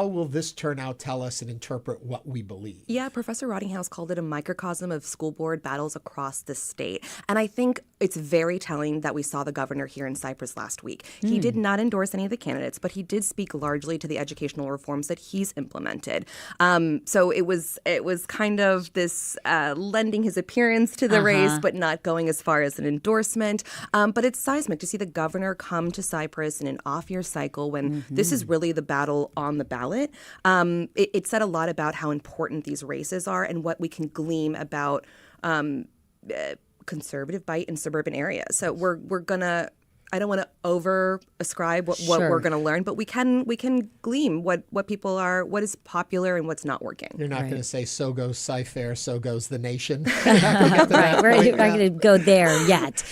will this turnout tell us and interpret what we believe? Yeah, Professor Rottinghouse called it a microcosm of school board battles across the state. And I think it's very telling that we saw the governor here in Cypress last week. He did not endorse any of the candidates, but he did speak largely to the educational reforms that he's implemented. So it was kind of this lending his appearance to the race, but not going as far as an endorsement. But it's seismic to see the governor come to Cypress in an off-year cycle when this is really the battle on the ballot. It said a lot about how important these races are and what we can glean about conservative bite in suburban areas. So we're gonna. I don't want to over ascribe what we're going to learn, but we can glean what people are, what is popular and what's not working. You're not going to say, so goes Cy Fair, so goes the nation. Right, we're not going to go there yet.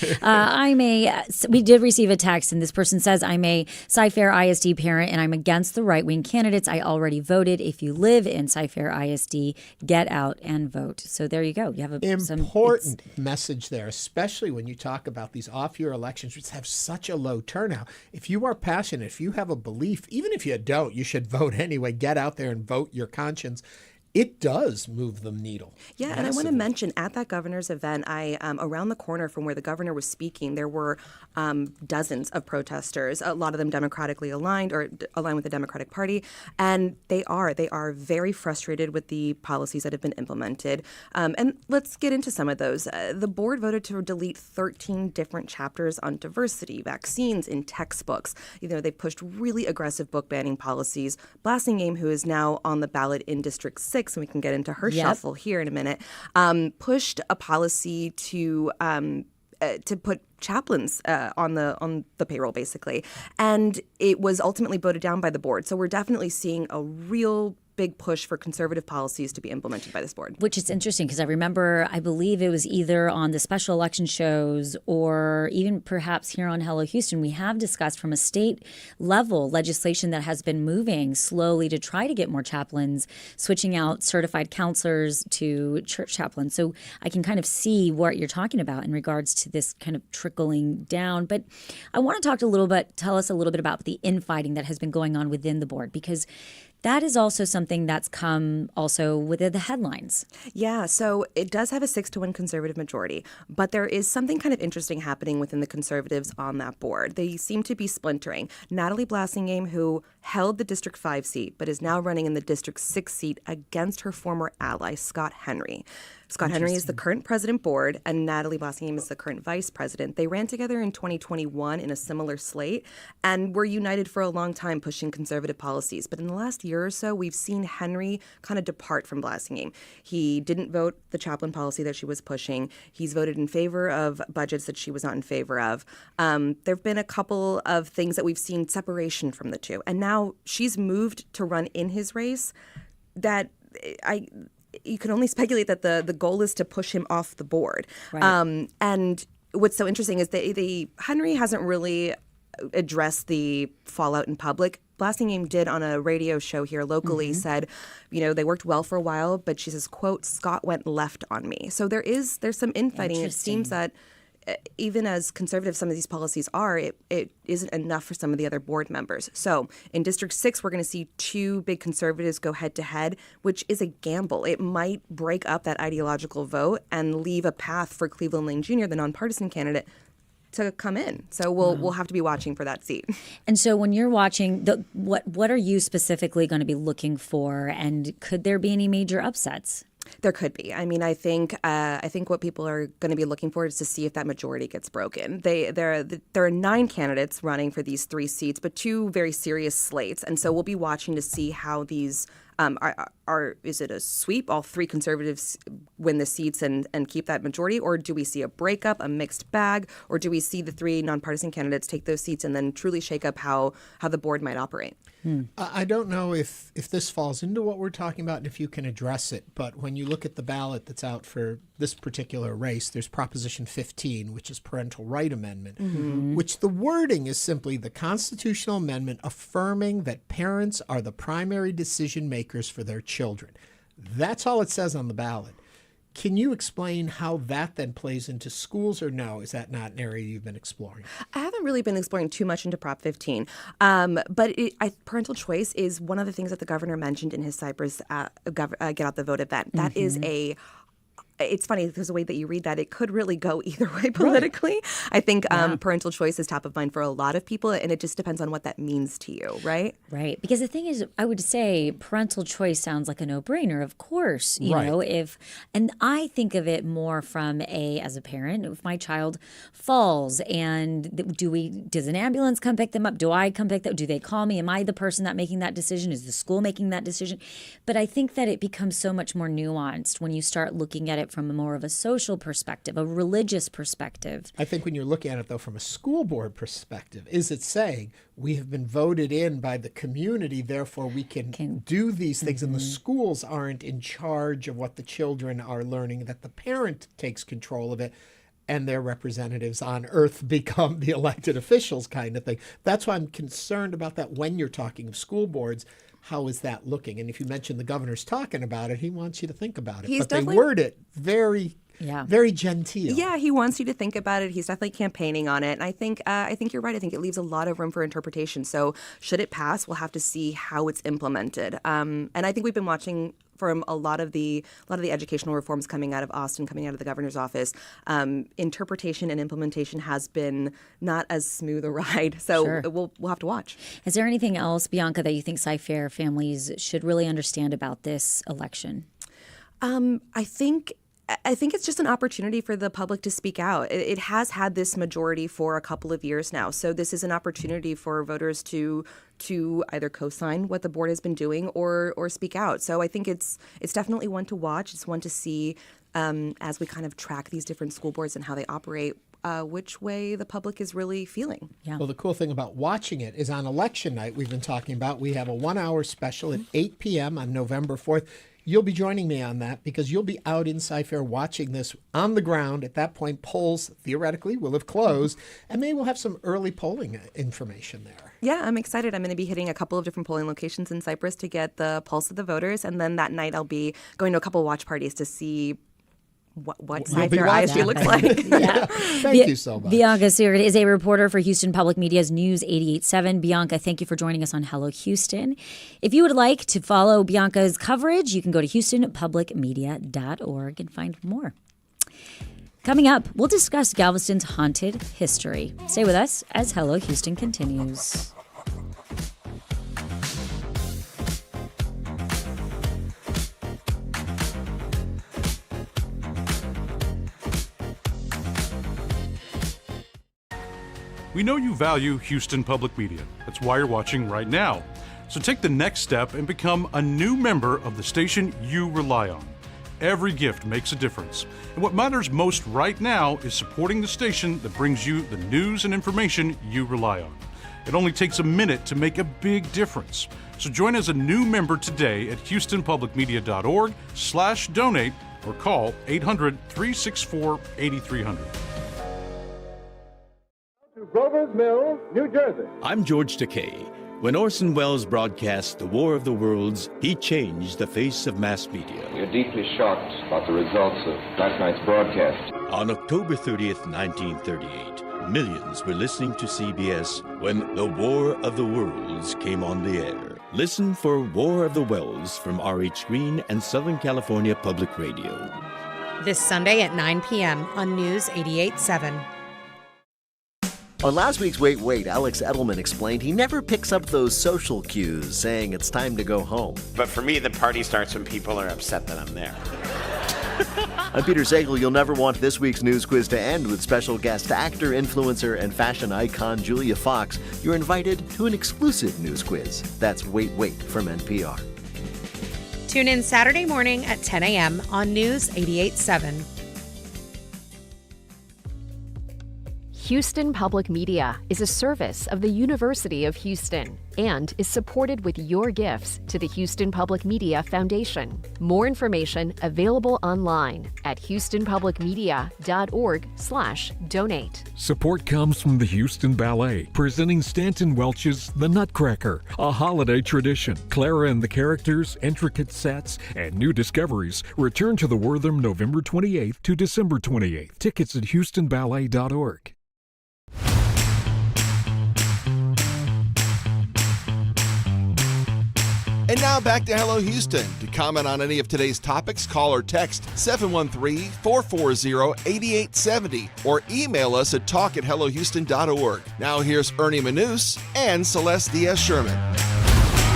We did receive a text, and this person says, I'm a Cy Fair ISD parent, and I'm against the right-wing candidates. I already voted. If you live in Cy Fair ISD, get out and vote. So there you go. You have important message there, especially when you talk about these off-year elections, which have such a low turnout. If you are passionate, if you have a belief, even if you don't, you should vote anyway. Get out there and vote your conscience. It does move the needle. Yeah, massively. And I want to mention at that governor's event, around the corner from where the governor was speaking, there were dozens of protesters, a lot of them democratically aligned or aligned with the Democratic Party, and they are very frustrated with the policies that have been implemented. And let's get into some of those. The board voted to delete 13 different chapters on diversity, vaccines, in textbooks. They pushed really aggressive book banning policies. Blassingame, who is now on the ballot in District 6, and we can get into her shuffle here in a minute, pushed a policy to put chaplains on the payroll, basically. And it was ultimately voted down by the board. So we're definitely seeing a real big push for conservative policies to be implemented by this board. Which is interesting because I believe it was either on the special election shows or even perhaps here on Hello Houston, we have discussed from a state level legislation that has been moving slowly to try to get more chaplains, switching out certified counselors to church chaplains. So I can kind of see what you're talking about in regards to this kind of trickling down. But I want to tell us a little bit about the infighting that has been going on within the board, because that is also something that's come also within the headlines. Yeah, so it does have a 6-1 conservative majority, but there is something kind of interesting happening within the conservatives on that board. They seem to be splintering. Natalie Blassingame, who held the District 5 seat, but is now running in the District 6 seat against her former ally, Scott Henry. Scott Henry is the current president board, and Natalie Blassingame is the current vice president. They ran together in 2021 in a similar slate and were united for a long time pushing conservative policies. But in the last year or so, we've seen Henry kind of depart from Blassingame. He didn't vote the chaplain policy that she was pushing. He's voted in favor of budgets that she was not in favor of. There have been a couple of things that we've seen separation from the two. And now she's moved to run in his race that you can only speculate that the goal is to push him off the board. Right. And what's so interesting is that Henry hasn't really addressed the fallout in public. Blassingame did on a radio show here locally, said, they worked well for a while, but she says, quote, Scott went left on me. So there's some infighting. It seems that even as conservative some of these policies are, it isn't enough for some of the other board members. So in District 6, we're going to see two big conservatives go head-to-head, which is a gamble. It might break up that ideological vote and leave a path for Cleveland Lane Jr., the nonpartisan candidate, to come in. So we'll have to be watching for that seat. And so when you're watching, what are you specifically going to be looking for, and could there be any major upsets? There could be. I mean, I think what people are going to be looking for is to see if that majority gets broken. There are 9 candidates running for these 3 seats, but 2 very serious slates, and so we'll be watching to see how these is it a sweep? All 3 conservatives win the seats and keep that majority, or do we see a breakup, a mixed bag, or do we see the 3 nonpartisan candidates take those seats and then truly shake up how the board might operate? I don't know if this falls into what we're talking about and if you can address it, but when you look at the ballot that's out for this particular race, there's Proposition 15, which is parental right amendment, which the wording is simply the constitutional amendment affirming that parents are the primary decision makers for their children. That's all it says on the ballot. Can you explain how that then plays into schools, or no? Is that not an area you've been exploring? I haven't really been exploring too much into Prop 15, but parental choice is one of the things that the governor mentioned in his Cypress Get Out the Vote event. That is it's funny because the way that you read that, it could really go either way politically. Right. I think parental choice is top of mind for a lot of people, and it just depends on what that means to you, right? Right. Because the thing is, I would say parental choice sounds like a no-brainer, of course. You know, and I think of it more from as a parent, if my child falls and does an ambulance come pick them up? Do I come pick them up? Do they call me? Am I the person that making that decision? Is the school making that decision? But I think that it becomes so much more nuanced when you start looking at it from more of a social perspective, a religious perspective. I think when you're looking at it, though, from a school board perspective, is it saying we have been voted in by the community, therefore we can do these things, and the schools aren't in charge of what the children are learning, that the parent takes control of it, and their representatives on earth become the elected officials kind of thing. That's why I'm concerned about that when you're talking of school boards. How is that looking? And if you mention the governor's talking about it, he wants you to think about it. But they word it very genteel. Yeah, he wants you to think about it. He's definitely campaigning on it. And I think you're right. I think it leaves a lot of room for interpretation. So should it pass, we'll have to see how it's implemented. And I think we've been watching from a lot of the educational reforms coming out of Austin, coming out of the governor's office, interpretation and implementation has been not as smooth a ride. So we'll have to watch. Is there anything else, Bianca, that you think Cy Fair families should really understand about this election? I think it's just an opportunity for the public to speak out. It has had this majority for a couple of years now. So this is an opportunity for voters to either co-sign what the board has been doing or speak out. So I think it's definitely one to watch. It's one to see as we kind of track these different school boards and how they operate, which way the public is really feeling. Yeah. Well, the cool thing about watching it is on election night, we've been talking about, we have a 1-hour special at 8 p.m. on November 4th. You'll be joining me on that because you'll be out in Cy Fair watching this on the ground. At that point, polls theoretically will have closed, and maybe we'll have some early polling information there. Yeah, I'm excited. I'm going to be hitting a couple of different polling locations in Cypress to get the pulse of the voters, and then that night I'll be going to a couple watch parties to see what Cy Fair ISD looks like. Thank you so much. Bianca Seward is a reporter for Houston Public Media's News 88.7. Bianca, thank you for joining us on Hello Houston. If you would like to follow Bianca's coverage, you can go to houstonpublicmedia.org and find more. Coming up, we'll discuss Galveston's haunted history. Stay with us as Hello Houston continues. We know you value Houston Public Media. That's why you're watching right now. So take the next step and become a new member of the station you rely on. Every gift makes a difference. And what matters most right now is supporting the station that brings you the news and information you rely on. It only takes a minute to make a big difference. So join as a new member today at houstonpublicmedia.org/donate or call 800-364-8300. Grover's Mills, New Jersey. I'm George Takei. When Orson Welles broadcast The War of the Worlds, he changed the face of mass media. We are deeply shocked about the results of last night's broadcast. On October 30th, 1938, millions were listening to CBS when The War of the Worlds came on the air. Listen for War of the Wells from R.H. Green and Southern California Public Radio. This Sunday at 9 p.m. on News 88.7. On last week's Wait, Wait, Alex Edelman explained he never picks up those social cues saying it's time to go home. But for me, the party starts when people are upset that I'm there. I'm Peter Sagal. You'll never want this week's news quiz to end with special guest actor, influencer, and fashion icon Julia Fox. You're invited to an exclusive news quiz. That's Wait, Wait from NPR. Tune in Saturday morning at 10 a.m. on News 88.7. Houston Public Media is a service of the University of Houston and is supported with your gifts to the Houston Public Media Foundation. More information available online at houstonpublicmedia.org/donate. Support comes from the Houston Ballet, presenting Stanton Welch's The Nutcracker, a holiday tradition. Clara and the Characters, intricate sets, and new discoveries return to the Wortham November 28th to December 28th. Tickets at houstonballet.org. And now back to Hello Houston. To comment on any of today's topics, call or text 713-440-8870 or email us at talk@hellohouston.org. Now here's Ernie Manous and Celeste Diaz-Sherman.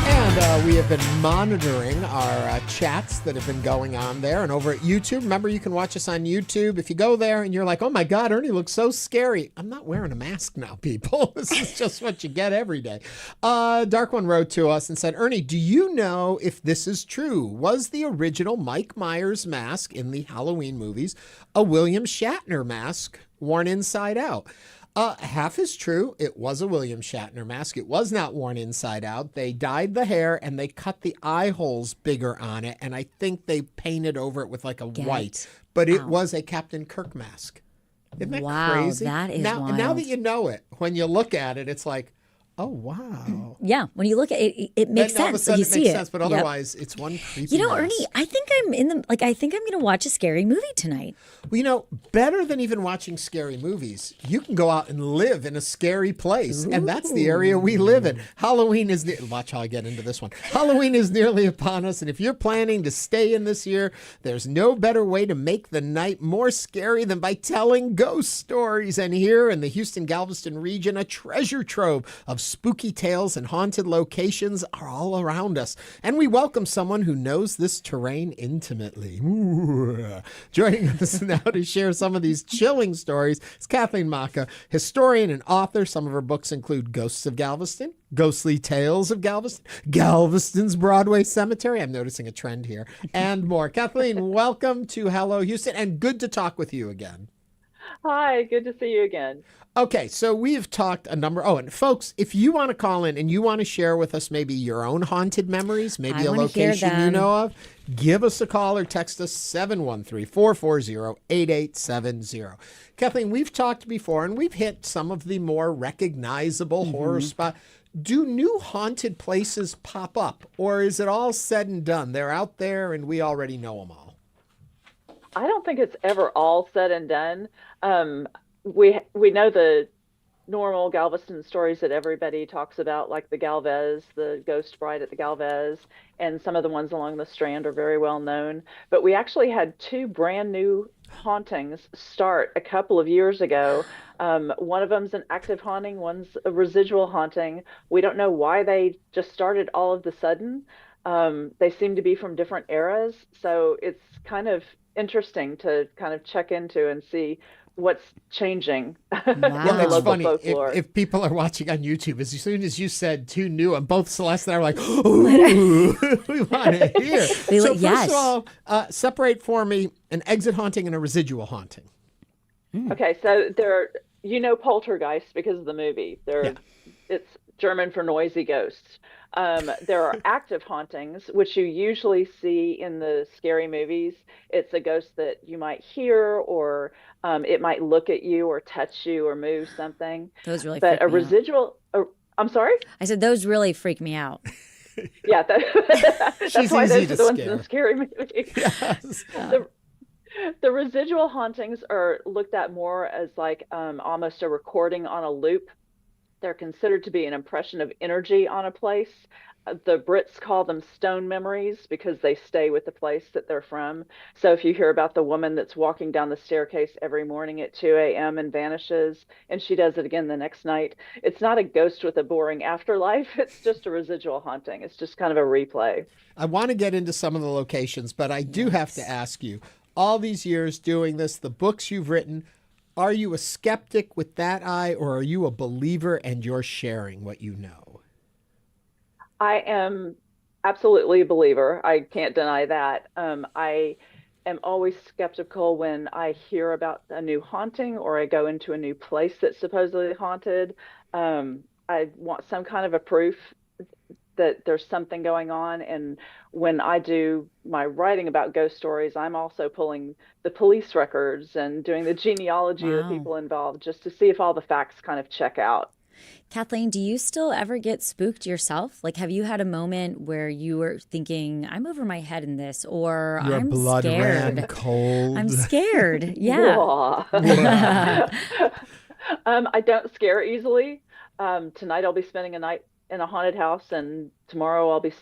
And we have been monitoring our chats that have been going on there and over at YouTube. Remember, you can watch us on YouTube. If you go there and you're like, oh my God, Ernie looks so scary. I'm not wearing a mask now, people. This is just what you get every day. Dark One wrote to us and said, Ernie, do you know if this is true? Was the original Mike Myers mask in the Halloween movies a William Shatner mask worn inside out? Half is true. It was a William Shatner mask. It was not worn inside out. They dyed the hair and they cut the eye holes bigger on it. And I think they painted over it with like a white. But it was a Captain Kirk mask. Isn't that crazy? That is now, wild. Now that you know it, when you look at it, it's like, oh, wow. Yeah, when you look at it, it makes Then all of a sense. sudden You it see makes it. sense, but otherwise it's one creepy You know, mask. Ernie, I think I'm I think I'm going to watch a scary movie tonight. Well, you know, better than even watching scary movies, you can go out and live in a scary place. And that's the area we live in. Halloween is watch how I get into this one. Halloween is nearly upon us. And if you're planning to stay in this year, there's no better way to make the night more scary than by telling ghost stories. And here in the Houston Galveston region, a treasure trove of spooky tales and haunted locations are all around us. And we welcome someone who knows this terrain intimately. Ooh. Joining us now to share some of these chilling stories is Kathleen Maca, historian and author. Some of her books include Ghosts of Galveston, Ghostly Tales of Galveston, Galveston's Broadway Cemetery. I'm noticing a trend here, and more. Kathleen, welcome to Hello Houston, and good to talk with you again. Hi, good to see you again. Okay, so we've talked a number. Oh, and folks, if you want to call in and you want to share with us maybe your own haunted memories, maybe a location you know of, give us a call or text us 713-440-8870. Kathleen, we've talked before and we've hit some of the more recognizable horror spots. Do new haunted places pop up, or is it all said and done? They're out there and we already know them all. I don't think it's ever all said and done. We know the normal Galveston stories that everybody talks about, like the Galvez, the ghost bride at the Galvez, and some of the ones along the Strand are very well known. But we actually had two brand new hauntings start a couple of years ago. One of them's an active haunting, one's a residual haunting. We don't know why they just started all of the sudden. They seem to be from different eras, so it's kind of interesting to kind of check into and see what's changing. Well, it's funny. If people are watching on YouTube, as soon as you said two new, and both Celeste and I were like, ooh, we want to hear. So first of all, separate for me an exit haunting and a residual haunting. Okay, so poltergeist because of the movie. It's German for noisy ghosts. There are active hauntings, which you usually see in the scary movies. It's a ghost that you might hear, or it might look at you or touch you or move something. Those really but freak a me residual I'm sorry? I said those really freak me out. Yeah, that's why those are the ones in the scary movie. Yes. The residual hauntings are looked at more as like almost a recording on a loop. They're considered to be an impression of energy on a place. the Brits call them stone memories because they stay with the place that they're from. So if you hear about the woman that's walking down the staircase every morning at 2 a.m. and vanishes, and she does it again the next night, it's not a ghost with a boring afterlife. It's just a residual haunting. It's just kind of a replay. I want to get into some of the locations, but I do have to ask you, all these years doing this, the books you've written, are you a skeptic with that eye, or are you a believer and you're sharing what you know? I am absolutely a believer. I can't deny that. I am always skeptical when I hear about a new haunting or I go into a new place that's supposedly haunted. I want some kind of a proof that there's something going on. And when I do my writing about ghost stories, I'm also pulling the police records and doing the genealogy of the people involved just to see if all the facts kind of check out. Kathleen, do you still ever get spooked yourself? Like, have you had a moment where you were thinking, I'm over my head in this, or Your I'm blood scared? ran cold. I'm scared. Yeah. I don't scare easily. Tonight I'll be spending a night in a haunted house, and tomorrow I'll be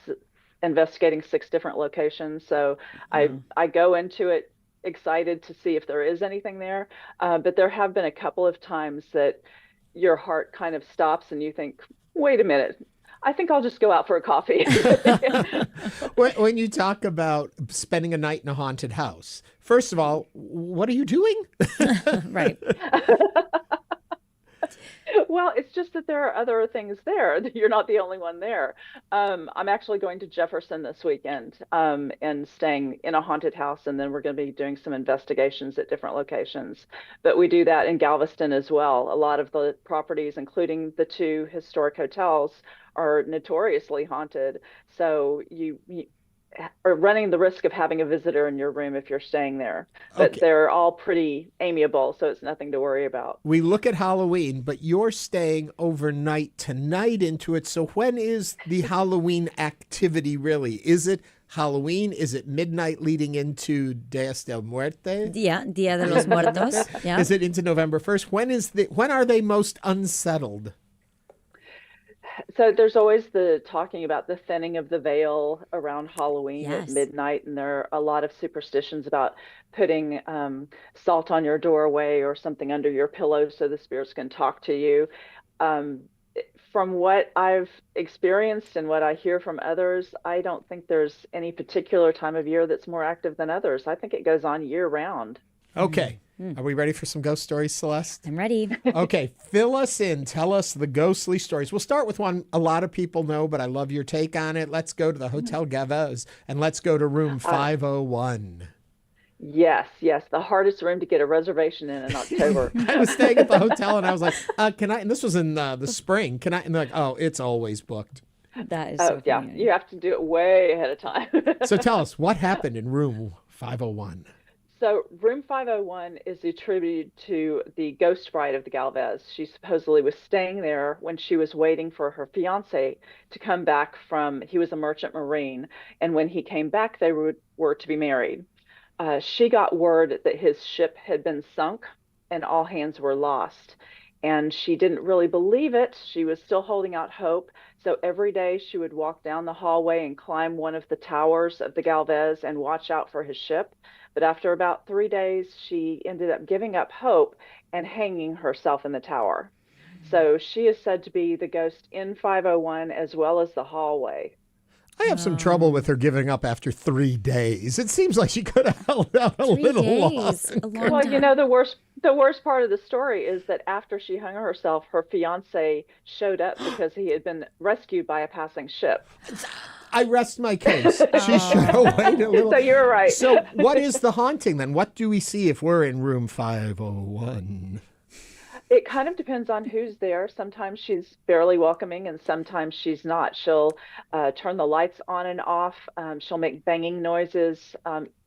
investigating 6 different locations. So I go into it excited to see if there is anything there. But there have been a couple of times that your heart kind of stops and you think, wait a minute, I think I'll just go out for a coffee. When you talk about spending a night in a haunted house, first of all, what are you doing? Right. Well, it's just that there are other things there. You're not the only one there. I'm actually going to Jefferson this weekend and staying in a haunted house, and then we're going to be doing some investigations at different locations. But we do that in Galveston as well. A lot of the properties, including the 2 historic hotels, are notoriously haunted. So you are running the risk of having a visitor in your room if you're staying there. But they're all pretty amiable, so it's nothing to worry about. We look at Halloween, but you're staying overnight tonight into it. So when is the Halloween activity really? Is it Halloween? Is it midnight leading into Días de Muerte? Yeah, Dia de los Muertos. Yeah. Is it into November 1st? When are they most unsettled? So there's always the talking about the thinning of the veil around Halloween at midnight, and there are a lot of superstitions about putting salt on your doorway or something under your pillow so the spirits can talk to you. From what I've experienced and what I hear from others, I don't think there's any particular time of year that's more active than others. I think it goes on year round. Okay. Are we ready for some ghost stories, Celeste? I'm ready. Okay, fill us in. Tell us the ghostly stories. We'll start with one a lot of people know, but I love your take on it. Let's go to the Hotel Galvez, and let's go to room 501. Yes, the hardest room to get a reservation in October. I was staying at the hotel, and I was like, can I? And this was in the spring. Can I? And they're like, oh, it's always booked. That is so yeah, funny. you have to do it way ahead of time. So tell us, what happened in room 501? So room 501 is attributed to the ghost bride of the Galvez. She supposedly was staying there when she was waiting for her fiance to come back he was a merchant marine. And when he came back, they were to be married. She got word that his ship had been sunk and all hands were lost. And she didn't really believe it. She was still holding out hope. So every day she would walk down the hallway and climb one of the towers of the Galvez and watch out for his ship. But after about 3 days, she ended up giving up hope and hanging herself in the tower. So she is said to be the ghost in 501 as well as the hallway. I have some trouble with her giving up after 3 days. It seems like she could have held out a little longer. Well, you know, the worst part of the story is that after she hung herself, her fiance showed up because he had been rescued by a passing ship. I rest my case. She should have waited a little. So you're right. So what is the haunting then? What do we see if we're in room 501? It kind of depends on who's there. Sometimes she's fairly welcoming and sometimes she's not. She'll turn the lights on and off. She'll make banging noises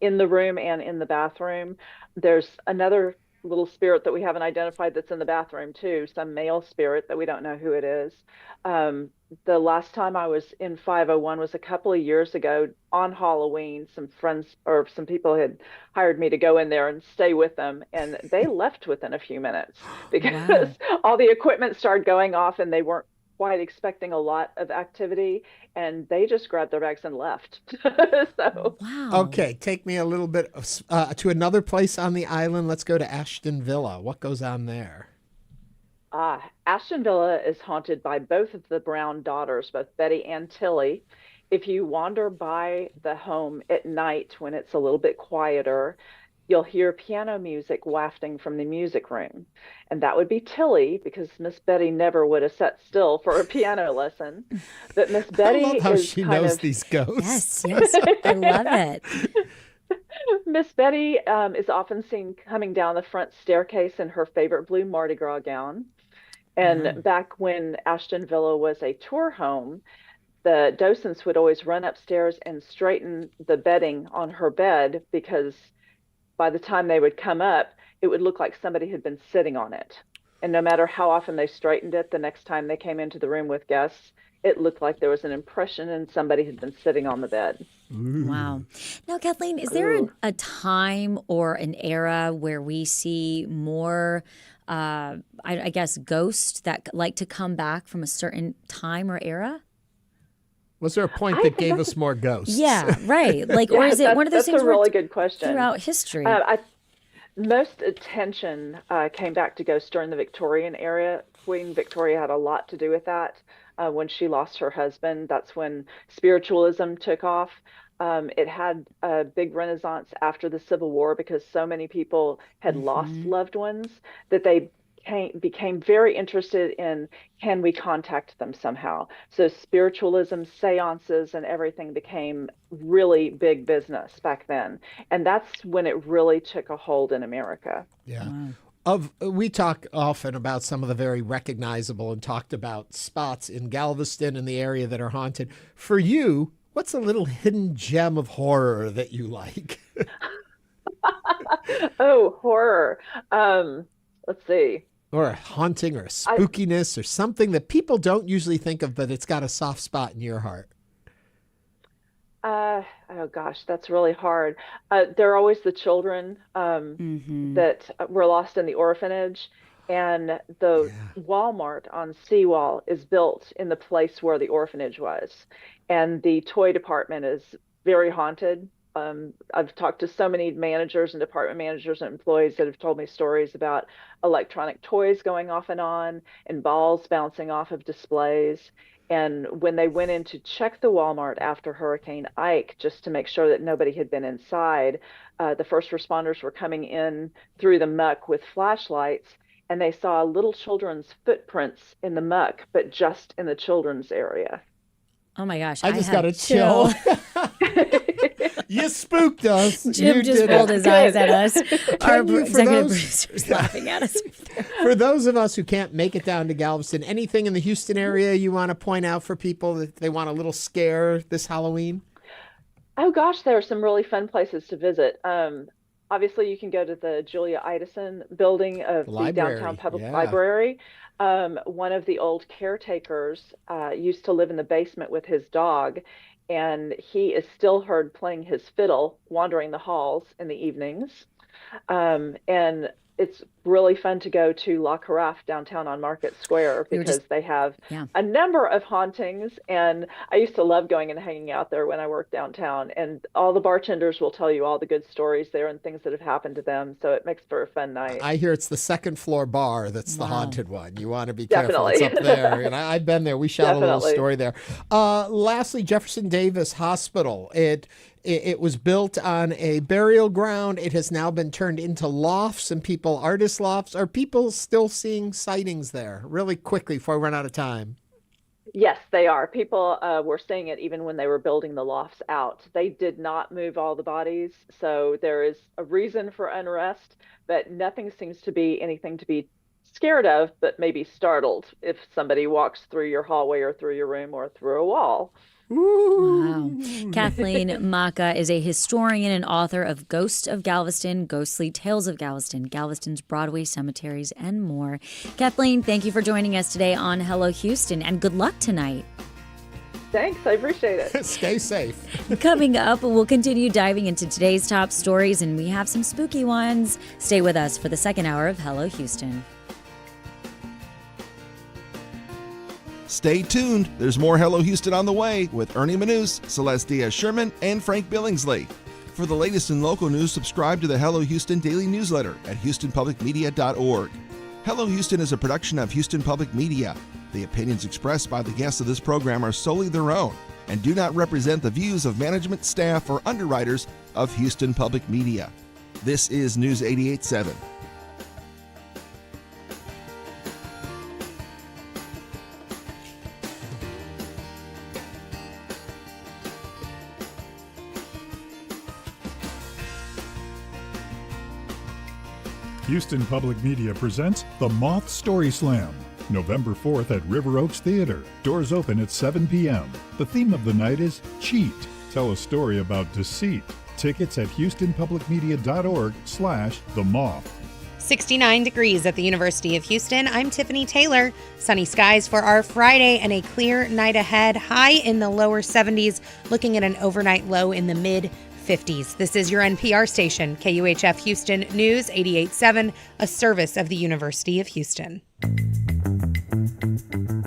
in the room and in the bathroom. There's another little spirit that we haven't identified that's in the bathroom too, some male spirit that we don't know who it is. The last time I was in 501 was a couple of years ago on Halloween. Some friends or some people had hired me to go in there and stay with them, and they left within a few minutes because all the equipment started going off and they weren't quite expecting a lot of activity, and they just grabbed their bags and left. So wow. Okay, take me a little bit to another place on the island. Let's go to Ashton Villa. What goes on there? Ashton Villa is haunted by both of the Brown daughters, both Betty and Tilly. If you wander by the home at night when it's a little bit quieter, you'll hear piano music wafting from the music room. And that would be Tilly, because Miss Betty never would have sat still for a piano lesson. But Miss Betty I love how is she kind knows of, these ghosts. Yes, I love it. Miss Betty is often seen coming down the front staircase in her favorite blue Mardi Gras gown. And back when Ashton Villa was a tour home, the docents would always run upstairs and straighten the bedding on her bed, because by the time they would come up, it would look like somebody had been sitting on it. And no matter how often they straightened it, the next time they came into the room with guests, it looked like there was an impression and somebody had been sitting on the bed. Ooh. Wow. Now, Kathleen, is there a time or an era where we see more, I guess, ghosts that like to come back from a certain time or era? Was there a point that gave us more ghosts? Yeah, right. Like, or is it one of those things? That's a really good question. Throughout history, most attention came back to ghosts during the Victorian era. Queen Victoria had a lot to do with that. When she lost her husband, that's when spiritualism took off. It had a big renaissance after the Civil War, because so many people had lost loved ones that they became very interested in, can we contact them somehow? So spiritualism, seances, and everything became really big business back then. And that's when it really took a hold in America. Yeah. Wow. We talk often about some of the very recognizable and talked about spots in Galveston and the area that are haunted. For you, what's a little hidden gem of horror that you like? Oh, horror. Let's see. Or a haunting or a spookiness or something that people don't usually think of, but it's got a soft spot in your heart. Oh gosh, that's really hard. There are always the children that were lost in the orphanage, and the Walmart on Seawall is built in the place where the orphanage was, and the toy department is very haunted. I've talked to so many managers and department managers and employees that have told me stories about electronic toys going off and on, and balls bouncing off of displays. And when they went in to check the Walmart after Hurricane Ike, just to make sure that nobody had been inside, the first responders were coming in through the muck with flashlights, and they saw little children's footprints in the muck, but just in the children's area. Oh my gosh. I just got a chill. You spooked us. Jim just rolled his eyes at us. Our executive producer's laughing at us. For those of us who can't make it down to Galveston, anything in the Houston area you want to point out for people that they want a little scare this Halloween? Oh gosh, there are some really fun places to visit. Obviously, you can go to the Julia Idison building of the Downtown Public Library. One of the old caretakers used to live in the basement with his dog, and he is still heard playing his fiddle wandering the halls in the evenings. And it's really fun to go to La Carafe downtown on Market Square, because they have a number of hauntings. And I used to love going and hanging out there when I worked downtown. And all the bartenders will tell you all the good stories there and things that have happened to them. So it makes for a fun night. I hear it's the second floor bar that's the haunted one. You want to be careful. It's up there. And I've been there. We shot a little story there. Lastly, Jefferson Davis Hospital. It was built on a burial ground. It has now been turned into lofts, and artist lofts. Are people still seeing sightings there? Really quickly before we run out of time. Yes, they are. People were seeing it even when they were building the lofts out. They did not move all the bodies, so there is a reason for unrest, but nothing seems to be anything to be scared of, but maybe startled if somebody walks through your hallway or through your room or through a wall. Wow. Kathleen Maca is a historian and author of Ghost of Galveston, Ghostly Tales of Galveston, Galveston's Broadway Cemeteries, and more. Kathleen, thank you for joining us today on Hello Houston, and good luck tonight. Thanks, I appreciate it. Stay safe. Coming up, we'll continue diving into today's top stories, and we have some spooky ones. Stay with us for the second hour of Hello Houston. Stay tuned. There's more Hello Houston on the way with Ernie Manous, Celeste Diaz-Sherman, and Frank Billingsley. For the latest in local news, subscribe to the Hello Houston daily newsletter at houstonpublicmedia.org. Hello Houston is a production of Houston Public Media. The opinions expressed by the guests of this program are solely their own and do not represent the views of management, staff, or underwriters of Houston Public Media. This is News 88.7. Houston Public Media presents The Moth Story Slam, November 4th at River Oaks Theater. Doors open at 7 p.m. The theme of the night is Cheat. Tell a story about deceit. Tickets at houstonpublicmedia.org/The Moth. 69 degrees at the University of Houston. I'm Tiffany Taylor. Sunny skies for our Friday and a clear night ahead. High in the lower 70s, looking at an overnight low in the mid-50s. This is your NPR station, KUHF Houston News 88.7, a service of the University of Houston.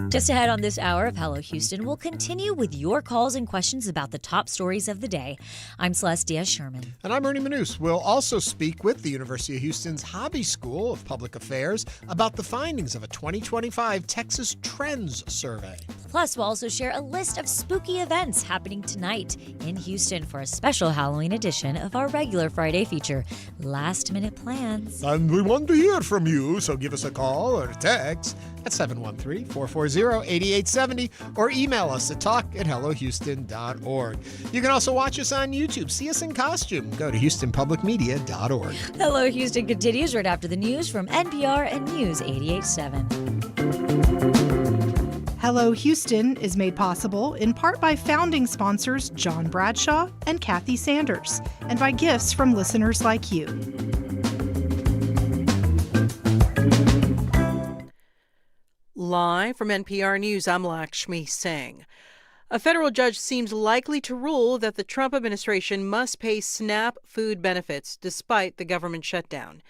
Just ahead on this hour of Hello Houston, we'll continue with your calls and questions about the top stories of the day. I'm Celeste Diaz-Sherman. And I'm Ernie Manous. We'll also speak with the University of Houston's Hobby School of Public Affairs about the findings of a 2025 Texas Trends Survey. Plus, we'll also share a list of spooky events happening tonight in Houston for a special Halloween edition of our regular Friday feature, Last Minute Plans. And we want to hear from you, so give us a call or a text at 713-440-8870 or email us at talk@hellohouston.org. You can also watch us on YouTube. See us in costume. Go to houstonpublicmedia.org. Hello Houston continues right after the news from NPR and News 88.7. Hello Houston is made possible in part by founding sponsors John Bradshaw and Kathy Sanders, and by gifts from listeners like you. Live from NPR News, I'm Lakshmi Singh. A federal judge seems likely to rule that the Trump administration must pay SNAP food benefits despite the government shutdown.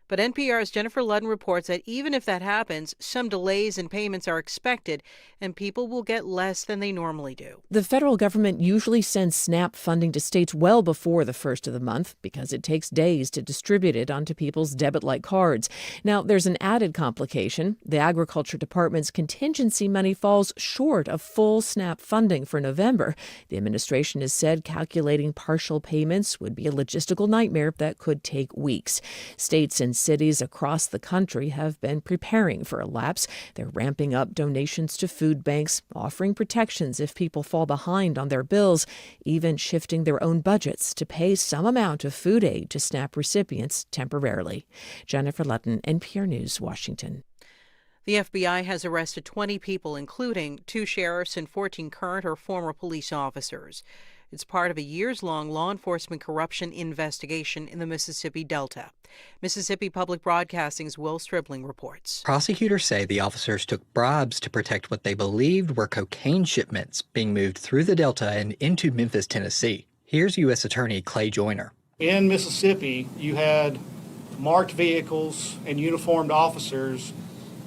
But NPR's Jennifer Ludden reports that even if that happens, some delays in payments are expected, and people will get less than they normally do. The federal government usually sends SNAP funding to states well before the first of the month because it takes days to distribute it onto people's debit-like cards. Now, there's an added complication. The Agriculture Department's contingency money falls short of full SNAP funding for November. The administration has said calculating partial payments would be a logistical nightmare that could take weeks. States and cities across the country have been preparing for a lapse. They're ramping up donations to food banks, offering protections if people fall behind on their bills, even shifting their own budgets to pay some amount of food aid to SNAP recipients temporarily. Jennifer Ludden, NPR News, Washington. The FBI has arrested 20 people, including 2 sheriffs and 14 current or former police officers. It's part of a years-long law enforcement corruption investigation in the Mississippi Delta. Mississippi Public Broadcasting's Will Stribling reports. Prosecutors say the officers took bribes to protect what they believed were cocaine shipments being moved through the Delta and into Memphis, Tennessee. Here's U.S. Attorney Clay Joyner. In Mississippi, you had marked vehicles and uniformed officers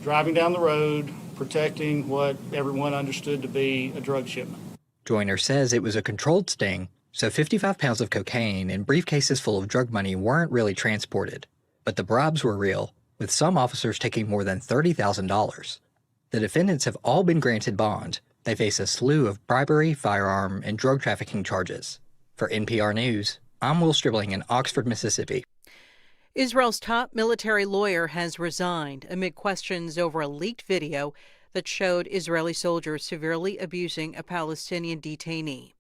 driving down the road, protecting what everyone understood to be a drug shipment. Joyner says it was a controlled sting, so 55 pounds of cocaine and briefcases full of drug money weren't really transported. But the bribes were real, with some officers taking more than $30,000. The defendants have all been granted bond. They face a slew of bribery, firearm, and drug trafficking charges. For NPR News, I'm Will Stribling in Oxford, Mississippi. Israel's top military lawyer has resigned amid questions over a leaked video that showed Israeli soldiers severely abusing a Palestinian detainee.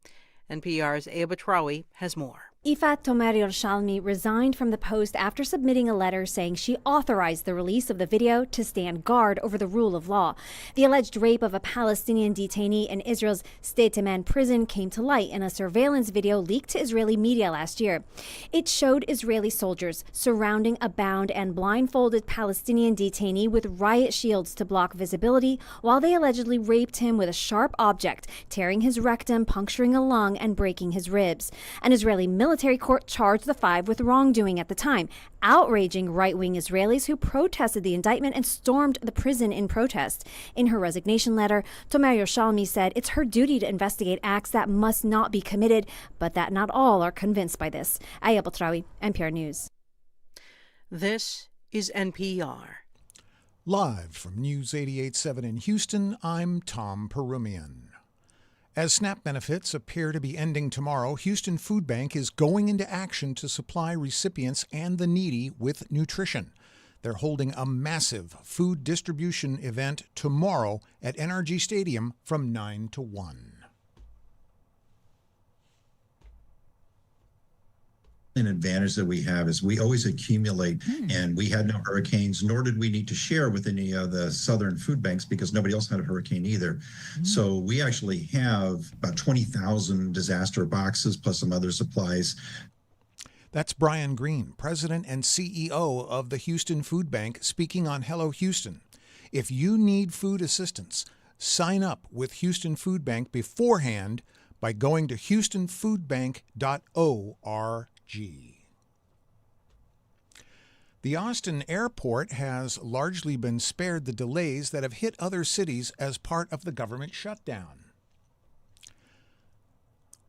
NPR's Aya Batrawi has more. Ifat Tomer Yerushalmi resigned from the post after submitting a letter saying she authorized the release of the video to stand guard over the rule of law. The alleged rape of a Palestinian detainee in Israel's Sde Timan prison came to light in a surveillance video leaked to Israeli media last year. It showed Israeli soldiers surrounding a bound and blindfolded Palestinian detainee with riot shields to block visibility while they allegedly raped him with a sharp object, tearing his rectum, puncturing a lung, and breaking his ribs. An Israeli military military court charged the 5 with wrongdoing at the time, outraging right-wing Israelis who protested the indictment and stormed the prison in protest. In her resignation letter, Tomer Yerushalmi said it's her duty to investigate acts that must not be committed, but that not all are convinced by this. Aya Batrawi, NPR News. This is NPR. Live from News 88.7 in Houston, I'm Tom Perumian. As SNAP benefits appear to be ending tomorrow, Houston Food Bank is going into action to supply recipients and the needy with nutrition. They're holding a massive food distribution event tomorrow at NRG Stadium from 9 to 1. An advantage that we have is we always accumulate, and we had no hurricanes, nor did we need to share with any of the southern food banks because nobody else had a hurricane either. So we actually have about 20,000 disaster boxes plus some other supplies. That's Brian Green, President and CEO of the Houston Food Bank, speaking on Hello Houston. If you need food assistance, sign up with Houston Food Bank beforehand by going to houstonfoodbank.org. The Austin airport has largely been spared the delays that have hit other cities as part of the government shutdown.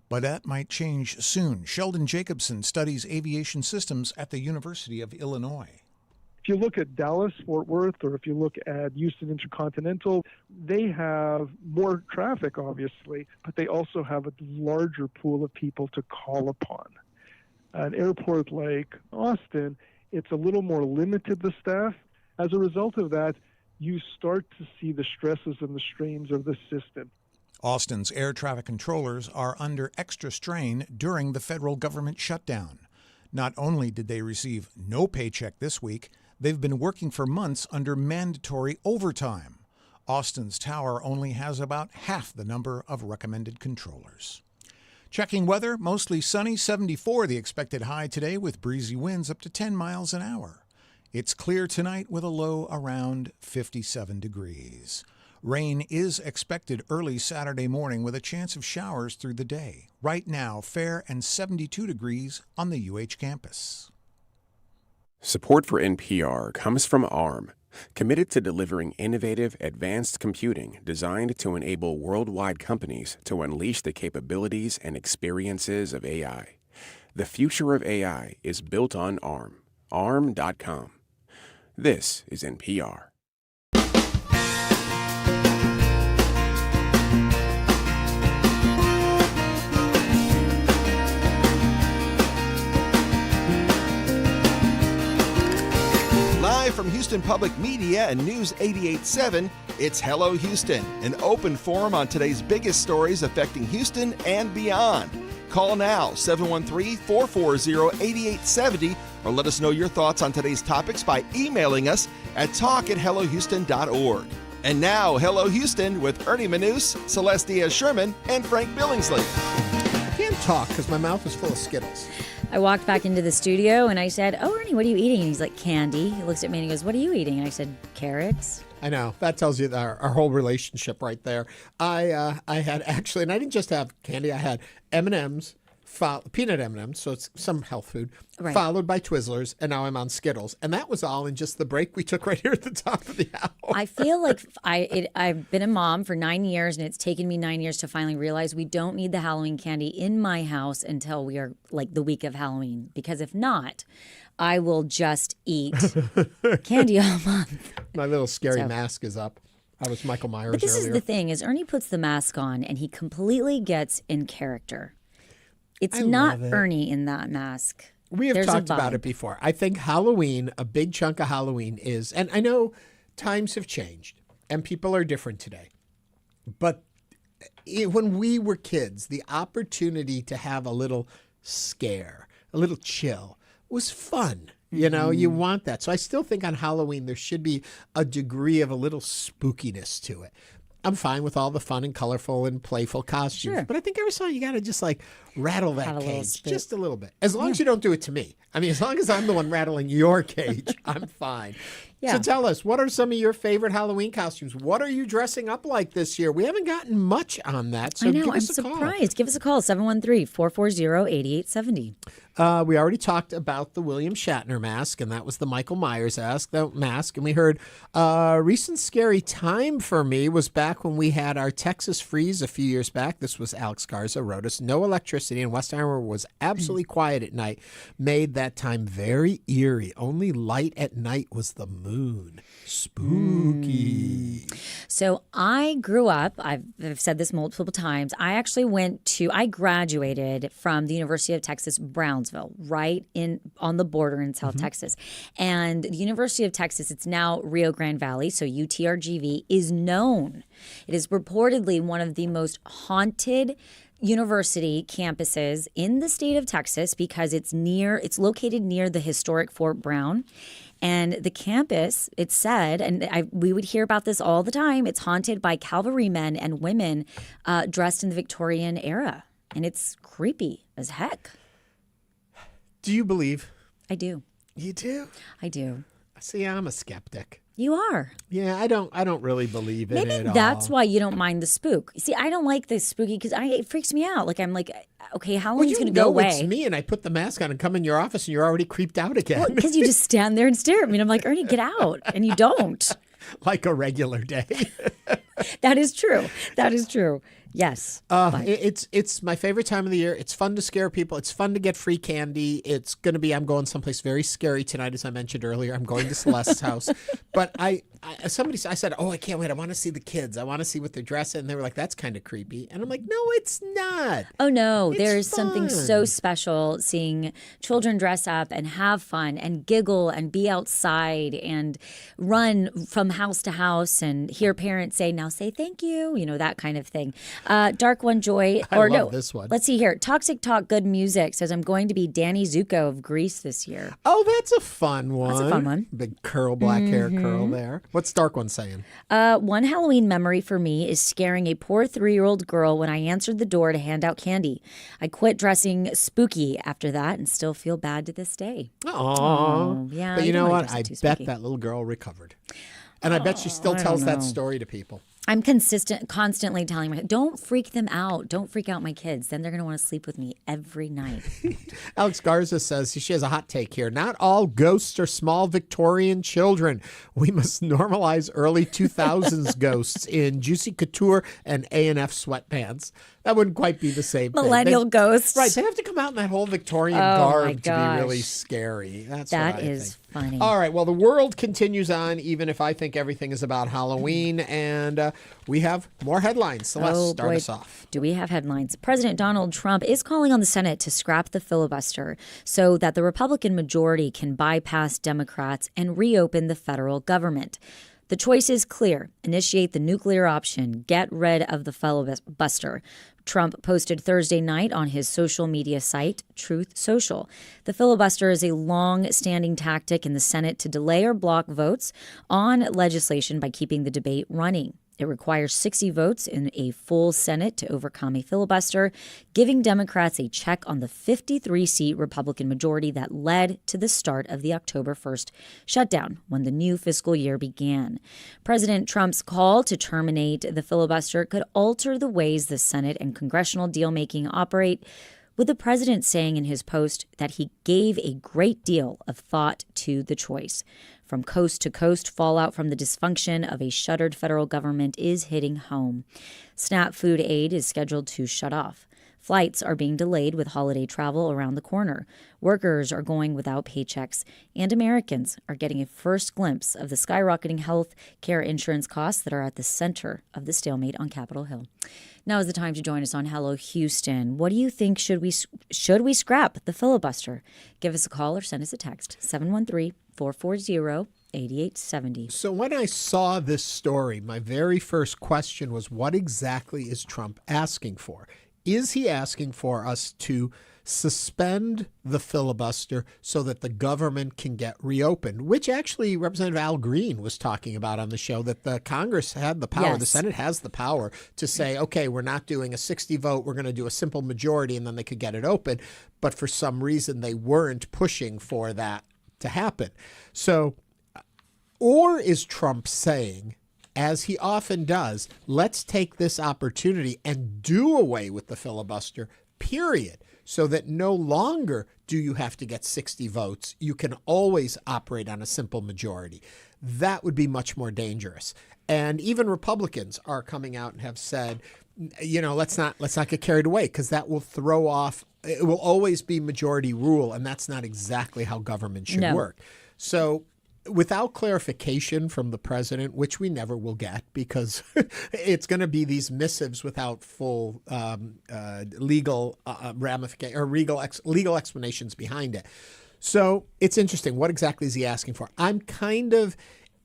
But that might change soon. Sheldon Jacobson studies aviation systems at the University of Illinois. If you look at Dallas, Fort Worth, or if you look at Houston Intercontinental, they have more traffic, obviously, but they also have a larger pool of people to call upon. An airport like Austin, it's a little more limited, the staff. As a result of that, you start to see the stresses and the strains of the system. Austin's air traffic controllers are under extra strain during the federal government shutdown. Not only did they receive no paycheck this week, they've been working for months under mandatory overtime. Austin's tower only has about half the number of recommended controllers. Checking weather, mostly sunny, 74 the expected high today with breezy winds up to 10 miles an hour. It's clear tonight with a low around 57 degrees. Rain is expected early Saturday morning with a chance of showers through the day. Right now, fair and 72 degrees on the UH campus. Support for NPR comes from ARM, committed to delivering innovative, advanced computing designed to enable worldwide companies to unleash the capabilities and experiences of AI. The future of AI is built on ARM. ARM.com. This is NPR. Live from Houston Public Media and News 88.7, it's Hello Houston, an open forum on today's biggest stories affecting Houston and beyond. Call now, 713-440-8870, or let us know your thoughts on today's topics by emailing us at talk@hellohouston.org. And now, Hello Houston with Ernie Manous, Celeste Diaz-Sherman, and Frank Billingsley. I can't talk because my mouth is full of Skittles. I walked back into the studio and I said, "Oh, Ernie, what are you eating?" And he's like, "Candy." He looks at me and he goes, "What are you eating?" And I said, "Carrots." I know. That tells you our whole relationship right there. I had actually, and I didn't just have candy. I had M&Ms, peanut M&Ms, so it's some health food, right, followed by Twizzlers, and now I'm on Skittles. And that was all in just the break we took right here at the top of the hour. I feel like I've been a mom for 9 years, and it's taken me 9 years to finally realize we don't need the Halloween candy in my house until we are like the week of Halloween. Because if not, I will just eat candy all month. My little scary mask is up. I was Michael Myers But this earlier. is the thing, is Ernie puts the mask on, and he completely gets in character. It's not Ernie in that mask. We have There's talked about it before. I think Halloween, a big chunk of Halloween is, and I know times have changed and people are different today, but when we were kids, the opportunity to have a little scare, a little chill was fun. You know, you want that. So I still think on Halloween there should be a degree of a little spookiness to it. I'm fine with all the fun and colorful and playful costumes, Sure. but I think every so you got to just like rattle Have that a little cage spook. just a little bit. As long as you don't do it to me. I mean, as long as I'm the one rattling your cage, I'm fine. Yeah. So tell us, what are some of your favorite Halloween costumes? What are you dressing up like this year? We haven't gotten much on that, so I know, give I'm us a call. surprised. Give us a call, 713-440-8870. We already talked about the William Shatner mask, and that was the Michael Myers mask. And we heard recent scary time for me was back when we had our Texas freeze a few years back. This was Alex Garza wrote us. No electricity, and Westheimer was absolutely quiet at night. Made that time very eerie. Only light at night was the moon. Spooky. So I grew up, I've said this multiple times, I graduated from the University of Texas, Brownsville, right on the border in South Texas. And the University of Texas, it's now Rio Grande Valley, so UTRGV, is known. It is reportedly one of the most haunted university campuses in the state of Texas because it's located near the historic Fort Brown. And the campus, it's said, and we would hear about this all the time, it's haunted by cavalrymen and women dressed in the Victorian era. And it's creepy as heck. Do you believe? I do. You do? I do. See, I'm a skeptic. You are. Yeah, I don't really believe it at all. Maybe that's why you don't mind the spook. See, I don't like the spooky because it freaks me out. Like, I'm like, okay, Halloween's going to go away. It's me, and I put the mask on and come in your office, and you're already creeped out again. Well, because you just stand there and stare at me, and I'm like, Ernie, get out, and you don't. Like a regular day. That is true. That is true. Yes. It's my favorite time of the year. It's fun to scare people. It's fun to get free candy. It's going to be, I'm going someplace very scary tonight, as I mentioned earlier. I'm going to Celeste's house. But I said, oh, I can't wait. I want to see the kids. I want to see what they're dressed in. And they were like, that's kind of creepy. And I'm like, no, it's not. Oh, no. There's fun. Something so special seeing children dress up and have fun and giggle and be outside and run from house to house and hear parents say, now say thank you, that kind of thing. Dark One Joy, I love this one. Let's see here. Toxic Talk Good Music says I'm going to be Danny Zuko of Grease this year. Oh, that's a fun one. That's a fun one. Big black hair curl there. What's Dark One saying? One Halloween memory for me is scaring a poor 3-year-old girl when I answered the door to hand out candy. I quit dressing spooky after that and still feel bad to this day. Oh, yeah. But you know what? I bet that little girl recovered. And I bet she still tells that story to people. I'm constantly telling my don't freak them out. Don't freak out my kids. Then they're going to want to sleep with me every night. Alex Garza says she has a hot take here. Not all ghosts are small Victorian children. We must normalize early 2000s ghosts in Juicy Couture and A&F sweatpants. That wouldn't quite be the same Millennial thing. ghosts. Right. They have to come out in that whole Victorian garb to be really scary. That is funny. All right. Well, the world continues on, even if I think everything is about Halloween. And we have more headlines. Celeste, start us off. Do we have headlines? President Donald Trump is calling on the Senate to scrap the filibuster so that the Republican majority can bypass Democrats and reopen the federal government. The choice is clear. Initiate the nuclear option. Get rid of the filibuster. Trump posted Thursday night on his social media site, Truth Social. The filibuster is a long-standing tactic in the Senate to delay or block votes on legislation by keeping the debate running. It requires 60 votes in a full Senate to overcome a filibuster, giving Democrats a check on the 53-seat Republican majority that led to the start of the October 1st shutdown when the new fiscal year began. President Trump's call to terminate the filibuster could alter the ways the Senate and congressional deal-making operate, with the president saying in his post that he gave a great deal of thought to the choice. From coast to coast, fallout from the dysfunction of a shuttered federal government is hitting home. SNAP food aid is scheduled to shut off. Flights are being delayed with holiday travel around the corner. Workers are going without paychecks. And Americans are getting a first glimpse of the skyrocketing health care insurance costs that are at the center of the stalemate on Capitol Hill. Now is the time to join us on Hello Houston. What do you think? Should we scrap the filibuster? Give us a call or send us a text, 713-440-8870. So when I saw this story, my very first question was, what exactly is Trump asking for? Is he asking for us to suspend the filibuster so that the government can get reopened, which actually Representative Al Green was talking about on the show, that the Congress had the power, Yes. the Senate has the power to say, okay, we're not doing a 60 vote, we're going to do a simple majority, and then they could get it open. But for some reason, they weren't pushing for that to happen. So Or is Trump saying, as he often does, let's take this opportunity and do away with the filibuster, period, so that no longer do you have to get 60 votes. You can always operate on a simple majority. That would be much more dangerous. And even Republicans are coming out and have said, let's not get carried away, because that will throw off. It will always be majority rule, and that's not exactly how government should work. So without clarification from the president, which we never will get, because it's going to be these missives without full legal ramification or legal explanations behind it. So it's interesting. What exactly is he asking for? I'm kind of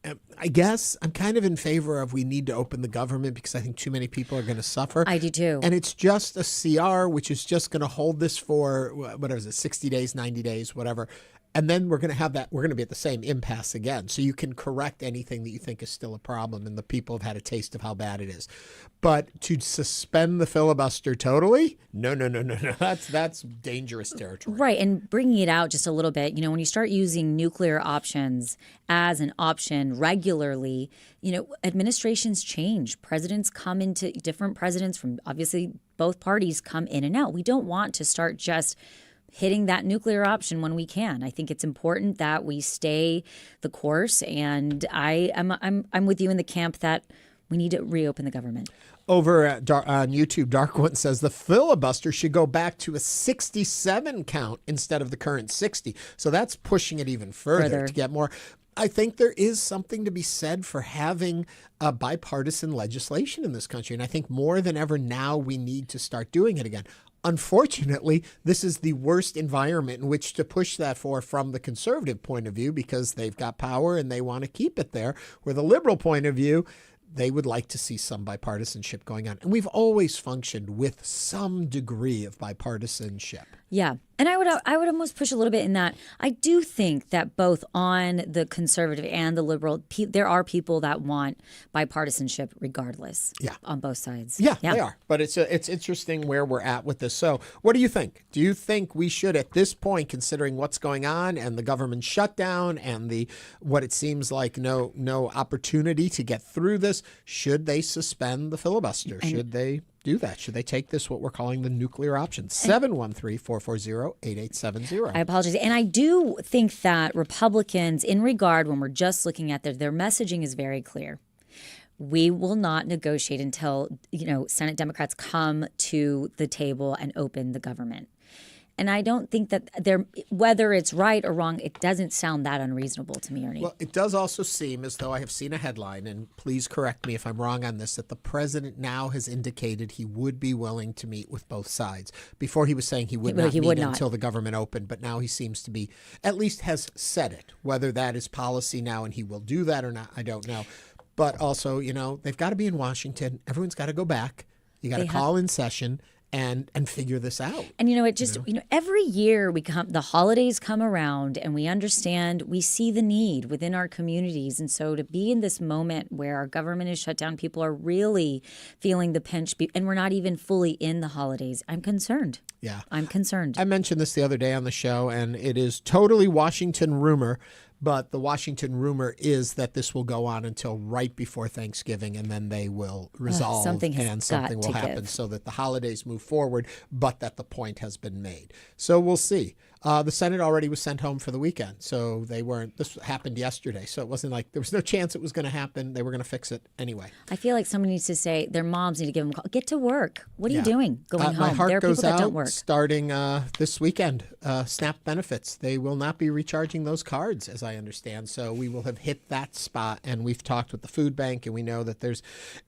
in favor of we need to open the government, because I think too many people are going to suffer. I do too. And it's just a CR, which is just going to hold this for, 60 days, 90 days, whatever. And then we're going to be at the same impasse again. So you can correct anything that you think is still a problem, and the people have had a taste of how bad it is. But to suspend the filibuster totally? No. That's dangerous territory. Right. And bringing it out just a little bit, when you start using nuclear options as an option regularly, administrations change. Different presidents from obviously both parties come in and out. We don't want to start just hitting that nuclear option when we can. I think it's important that we stay the course, and I'm with you in the camp that we need to reopen the government. Over on YouTube, Dark One says the filibuster should go back to a 67 count instead of the current 60. So that's pushing it even further to get more. I think there is something to be said for having a bipartisan legislation in this country. And I think more than ever now we need to start doing it again. Unfortunately, this is the worst environment in which to push that for from the conservative point of view, because they've got power and they want to keep it there. Where the liberal point of view, they would like to see some bipartisanship going on. And we've always functioned with some degree of bipartisanship. Yeah. And I would almost push a little bit in that I do think that both on the conservative and the liberal, there are people that want bipartisanship regardless. Yeah. On both sides. Yeah, they are. But it's interesting where we're at with this. So what do you think? Do you think we should, at this point, considering what's going on and the government shutdown and what it seems like no opportunity to get through this, should they suspend the filibuster? Should they do that? Should they take this, what we're calling the nuclear option? 713-440-8870. I apologize. And I do think that Republicans, in regard, when we're just looking at their messaging is very clear. We will not negotiate until, Senate Democrats come to the table and open the government. And I don't think that whether it's right or wrong, it doesn't sound that unreasonable to me, Ernie. Well, it does also seem as though I have seen a headline, and please correct me if I'm wrong on this, that the president now has indicated he would be willing to meet with both sides. Before he was saying he would not meet until the government opened, but now he seems to be, at least has said it. Whether that is policy now and he will do that or not, I don't know. But also, they've got to be in Washington. Everyone's got to go back. You got to call in session and figure this out. And every year the holidays come around and we understand, we see the need within our communities. And so to be in this moment where our government is shut down, people are really feeling the pinch, and we're not even fully in the holidays. I'm concerned. Yeah. I'm concerned. I mentioned this the other day on the show, and it is totally Washington rumor. But the Washington rumor is that this will go on until right before Thanksgiving, and then they will resolve something will happen so that the holidays move forward, but that the point has been made. So we'll see. The Senate already was sent home for the weekend, so this happened yesterday. So it wasn't like there was no chance it was going to happen. They were going to fix it anyway. I feel like somebody needs to say, their moms need to give them a call. Get to work. What are you doing going home? My heart there are goes people that out don't work. Starting this weekend, SNAP benefits. They will not be recharging those cards, as I understand. So we will have hit that spot, and we've talked with the food bank, and we know that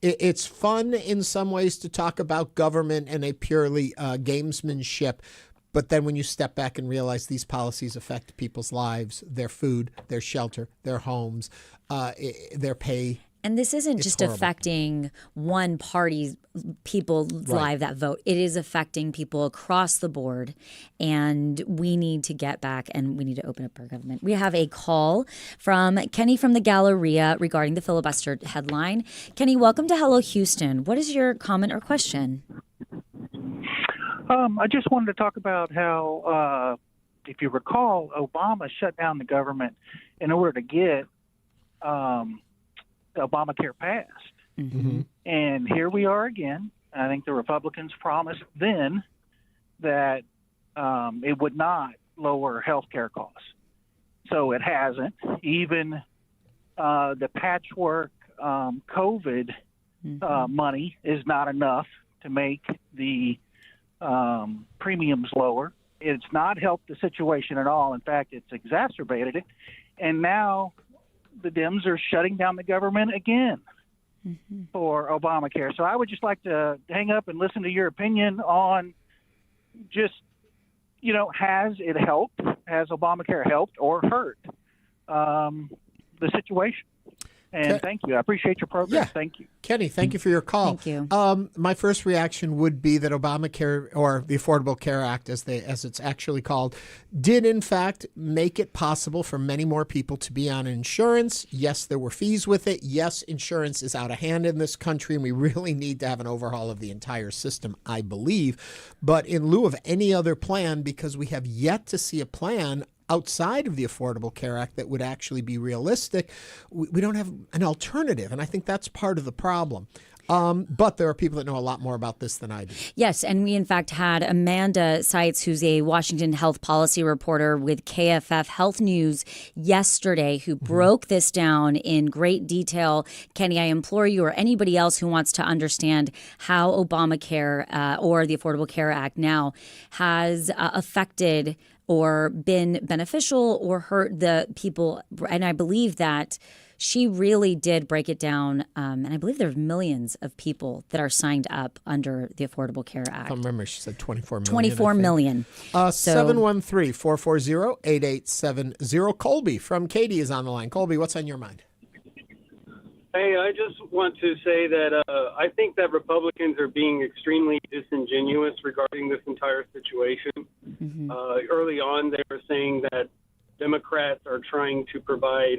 it's fun in some ways to talk about government and a purely gamesmanship. But then when you step back and realize these policies affect people's lives, their food, their shelter, their homes, their pay. And this isn't just horrible. Affecting one party's people's life that vote. It is affecting people across the board. And we need to get back and we need to open up our government. We have a call from Kenny from the Galleria regarding the filibuster headline. Kenny, welcome to Hello Houston. What is your comment or question? I just wanted to talk about how, if you recall, Obama shut down the government in order to get Obamacare passed. Mm-hmm. And here we are again. I think the Republicans promised then that it would not lower health care costs. So it hasn't. Even the patchwork COVID money is not enough to make the premiums lower. It's not helped the situation at all. In fact, it's exacerbated it. And now the Dems are shutting down the government again for Obamacare. So I would just like to hang up and listen to your opinion on just, has it helped? Has Obamacare helped or hurt the situation? And thank you. I appreciate your program. Yeah. Thank you. Kenny, thank you for your call. Thank you. My first reaction would be that Obamacare, or the Affordable Care Act, as it's actually called, did in fact make it possible for many more people to be on insurance. Yes, there were fees with it. Yes, insurance is out of hand in this country, and we really need to have an overhaul of the entire system, I believe. But in lieu of any other plan, because we have yet to see a plan outside of the Affordable Care Act that would actually be realistic, we don't have an alternative. And I think that's part of the problem. But there are people that know a lot more about this than I do. Yes, and we in fact had Amanda Seitz, who's a Washington health policy reporter with KFF Health News yesterday, who broke this down in great detail. Kenny, I implore you or anybody else who wants to understand how Obamacare or the Affordable Care Act now has affected or been beneficial or hurt the people. And I believe that she really did break it down. And I believe there's millions of people that are signed up under the Affordable Care Act. I remember she said 24 million. 24 million. 713-440-8870. Colby from Katy is on the line. Colby, what's on your mind? Hey, I just want to say that I think that Republicans are being extremely disingenuous regarding this entire situation. Early on, they were saying that Democrats are trying to provide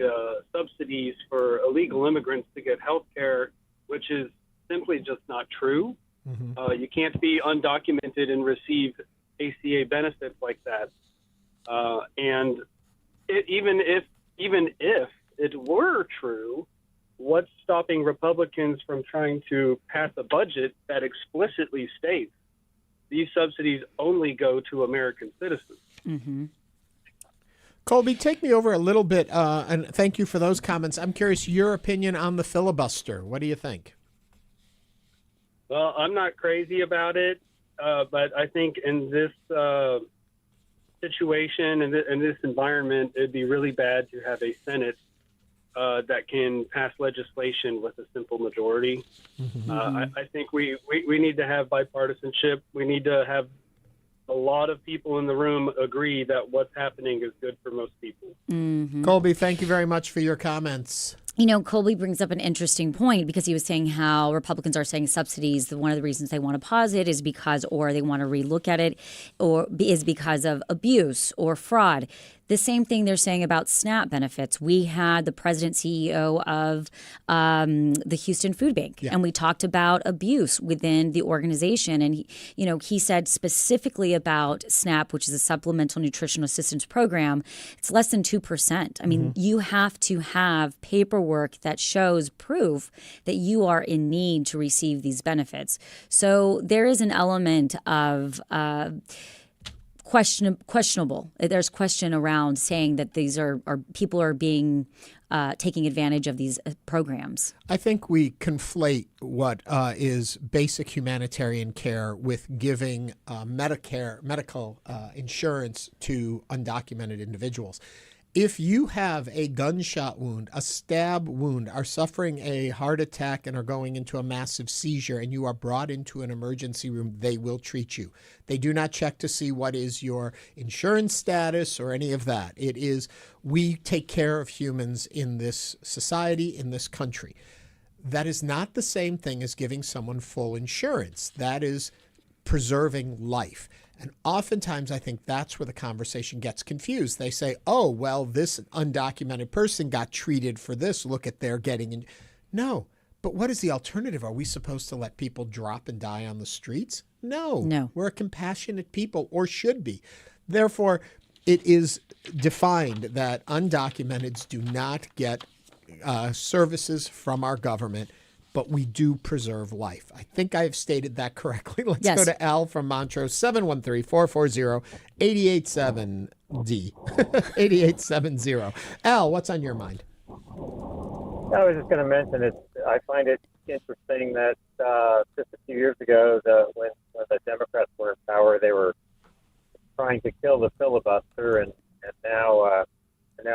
subsidies for illegal immigrants to get health care, which is simply just not true. You can't be undocumented and receive ACA benefits like that. And even if it were true, what's stopping Republicans from trying to pass a budget that explicitly states these subsidies only go to American citizens? Colby, take me over a little bit, and thank you for those comments. I'm curious your opinion on the filibuster. What do you think? Well, I'm not crazy about it, but I think in this situation and in this environment, it'd be really bad to have a Senate that can pass legislation with a simple majority. I think we need to have bipartisanship. We need to have a lot of people in the room agree that what's happening is good for most people. Colby, thank you very much for your comments. You know, Colby brings up an interesting point because he was saying how Republicans are saying subsidies, one of the reasons they want to pause it is because, or they want to relook at it, or is because of abuse or fraud. The same thing they're saying about SNAP benefits. We had the president CEO of the Houston Food Bank, and we talked about abuse within the organization. And he said specifically about SNAP, which is a supplemental nutritional assistance program, it's less than 2%. I mean, you have to have paperwork that shows proof that you are in need to receive these benefits. So there is an element of questionable. There's question around saying that these are people are being taking advantage of these programs. I think we conflate what is basic humanitarian care with giving medical insurance to undocumented individuals. If you have a gunshot wound, a stab wound, are suffering a heart attack and are going into a massive seizure and you are brought into an emergency room, they will treat you. They do not check to see what is your insurance status or any of that. It is, we take care of humans in this society, in this country. That is not the same thing as giving someone full insurance. That is preserving life. And oftentimes, I think that's where the conversation gets confused. They say, oh, well, this undocumented person got treated for this. Look at their getting in. No, but what is the alternative? Are we supposed to let people drop and die on the streets? No. We're a compassionate people, or should be. Therefore, it is defined that undocumenteds do not get services from our government, but we do preserve life. I think I have stated that correctly. Let's go to Al from Montrose, 713-440-887-D. 8870. Al, what's on your mind? I was just going to mention I find it interesting that just a few years ago, when the Democrats were in power, they were trying to kill the filibuster, and now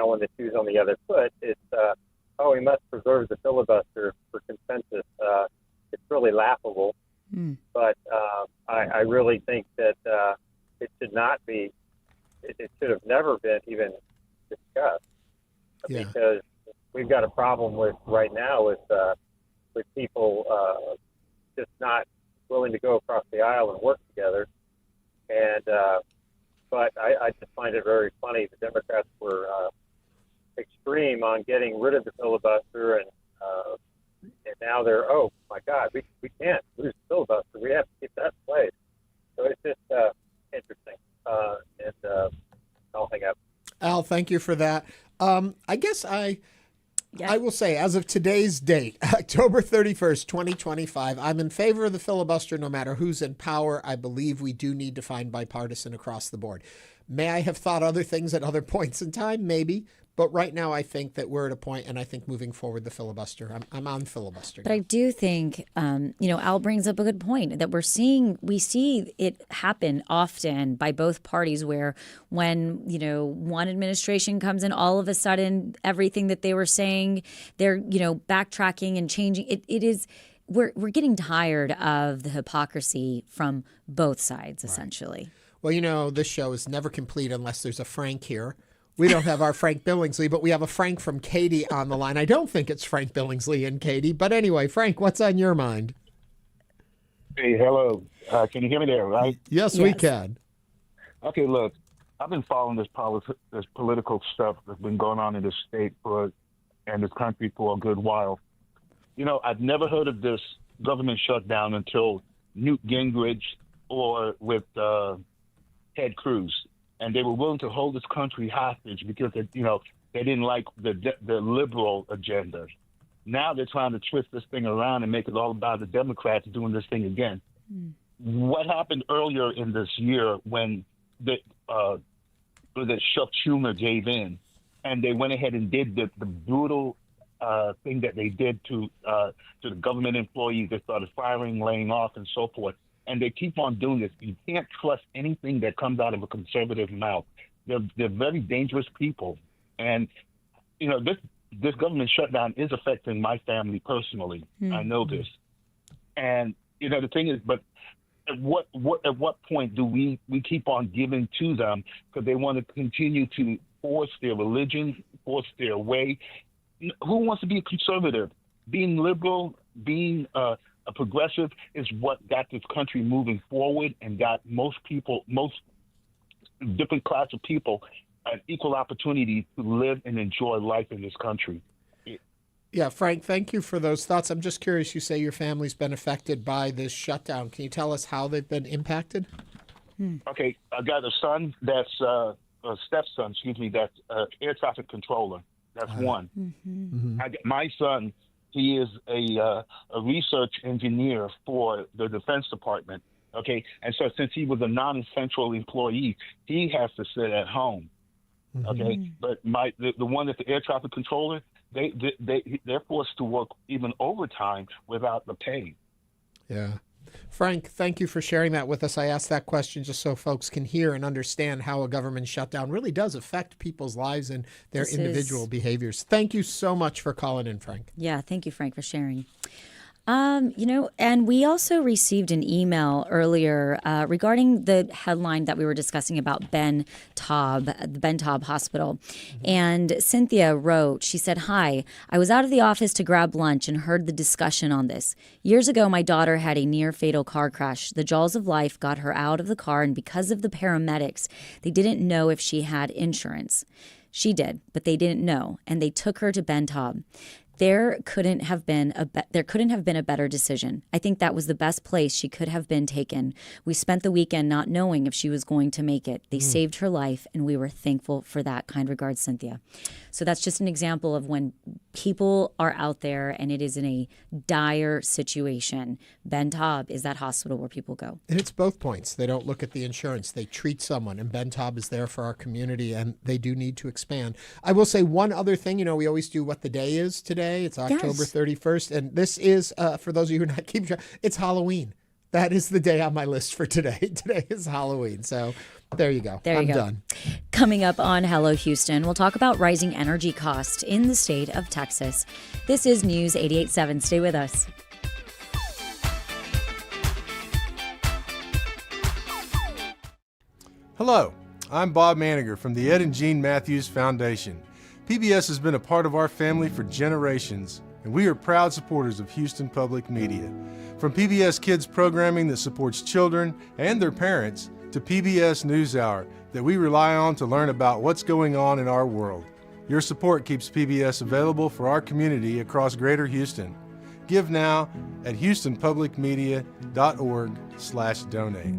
when the shoe's on the other foot, it's we must preserve the filibuster for consensus. It's really laughable, but I really think that it should not be. It should have never been even discussed, because we've got a problem right now with people just not willing to go across the aisle and work together. And but I just find it very funny. The Democrats were extreme on getting rid of the filibuster, and now they're, oh my God, we can't lose the filibuster. We have to keep that in place. So it's just interesting. And I'll hang up. Al, thank you for that. I guess I will say, as of today's date, October 31st, 2025, I'm in favor of the filibuster no matter who's in power. I believe we do need to find bipartisan across the board. May I have thought other things at other points in time? Maybe. But right now, I think that we're at a point, and I think moving forward, the filibuster, I'm on filibuster. But I do think, Al brings up a good point that we see it happen often by both parties, where when, one administration comes in, all of a sudden, everything that they were saying, they're, backtracking and changing. We're getting tired of the hypocrisy from both sides, essentially. Well, this show is never complete unless there's a Frank here. We don't have our Frank Billingsley, but we have a Frank from Katy on the line. I don't think it's Frank Billingsley and Katy. But anyway, Frank, what's on your mind? Hey, hello. Can you hear me there, right? Yes, we can. Okay, look, I've been following this political stuff that's been going on in this state and this country for a good while. I've never heard of this government shutdown until Newt Gingrich or with Ted Cruz. And they were willing to hold this country hostage because they didn't like the liberal agenda. Now they're trying to twist this thing around and make it all about the Democrats doing this thing again. What happened earlier in this year when Chuck Schumer gave in, and they went ahead and did the brutal thing that they did to the government employees? They started firing, laying off, and so forth. And they keep on doing this. You can't trust anything that comes out of a conservative mouth. They're very dangerous people. And, this government shutdown is affecting my family personally. I know this. And, the thing is, but at what point do we keep on giving to them because they want to continue to force their religion, force their way? Who wants to be a conservative? Being liberal, being a progressive is what got this country moving forward and got most different class of people an equal opportunity to live and enjoy life in this country. Yeah, Frank, thank you for those thoughts. I'm just curious, you say your family's been affected by this shutdown. Can you tell us how they've been impacted? Okay, I got a son that's a stepson, that's air traffic controller. That's one. I got my son. He is a research engineer for the Defense Department, okay? And so since he was a non-essential employee, he has to sit at home, okay? But the one that's the air traffic controller, they're forced to work even overtime without the pay. Yeah. Frank, thank you for sharing that with us. I asked that question just so folks can hear and understand how a government shutdown really does affect people's lives and their individual behaviors. Thank you so much for calling in, Frank. Yeah, thank you, Frank, for sharing. And we also received an email earlier regarding the headline that we were discussing about Ben Taub, the Ben Taub Hospital. And Cynthia wrote, she said, "Hi, I was out of the office to grab lunch and heard the discussion on this. Years ago, my daughter had a near-fatal car crash. The jaws of life got her out of the car, and because of the paramedics, they didn't know if she had insurance. She did, but they didn't know, and they took her to Ben Taub. there couldn't have been a better decision. I think that was the best place she could have been taken. We spent the weekend not knowing if she was going to make it. They saved her life, and we were thankful for that. Kind regards, Cynthia. So that's just an example of when people are out there and it is in a dire situation. Ben Taub is that hospital where people go. And it's both points. They don't look at the insurance. They treat someone, and Ben Taub is there for our community, and they do need to expand. I will say one other thing. We always do what the day is today. It's October 31st, and this is, for those of you who are not keeping track, it's Halloween. That is the day on my list for today. Today is Halloween, so there you go. I'm done. Coming up on Hello Houston, we'll talk about rising energy costs in the state of Texas. This is News 88.7. Stay with us. Hello, I'm Bob Maniger from the Ed and Jean Matthews Foundation. PBS has been a part of our family for generations, and we are proud supporters of Houston Public Media. From PBS Kids programming that supports children and their parents to PBS NewsHour that we rely on to learn about what's going on in our world. Your support keeps PBS available for our community across Greater Houston. Give now at houstonpublicmedia.org/donate.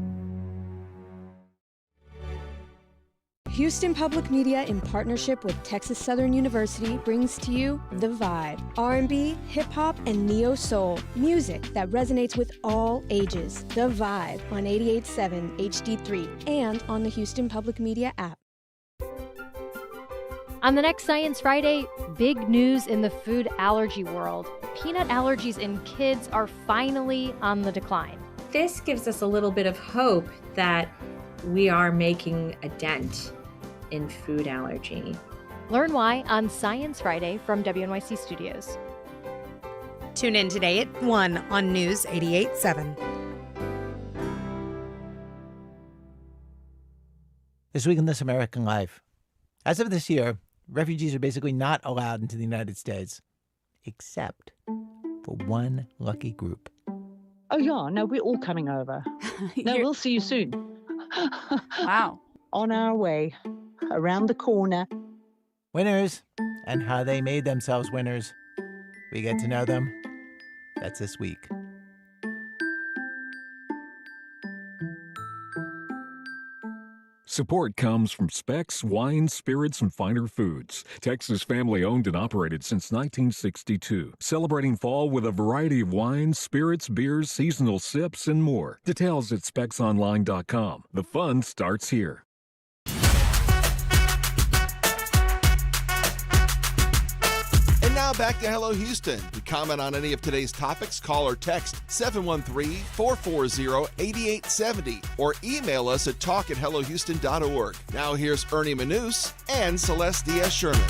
Houston Public Media, in partnership with Texas Southern University, brings to you The Vibe, R&B, hip-hop, and neo-soul, music that resonates with all ages. The Vibe on 88.7 HD3 and on the Houston Public Media app. On the next Science Friday, big news in the food allergy world. Peanut allergies in kids are finally on the decline. This gives us a little bit of hope that we are making a dent in food allergy. Learn why on Science Friday from WNYC Studios. Tune in today at 1 on News 88.7. This week in This American Life. As of this year, refugees are basically not allowed into the United States, except for one lucky group. Oh, yeah. No, we're all coming over. No, we'll see you soon. Wow. On our way, around the corner. Winners, and how they made themselves winners. We get to know them. That's this week. Support comes from Specs Wine, Spirits, and Finer Foods. Texas family-owned and operated since 1962. Celebrating fall with a variety of wines, spirits, beers, seasonal sips, and more. Details at specsonline.com. The fun starts here. Now back to Hello Houston. To comment on any of today's topics, call or text 713-440-8870 or email us at talk@hellohouston.org. Now here's Ernie Manous and Celeste Diaz-Sherman.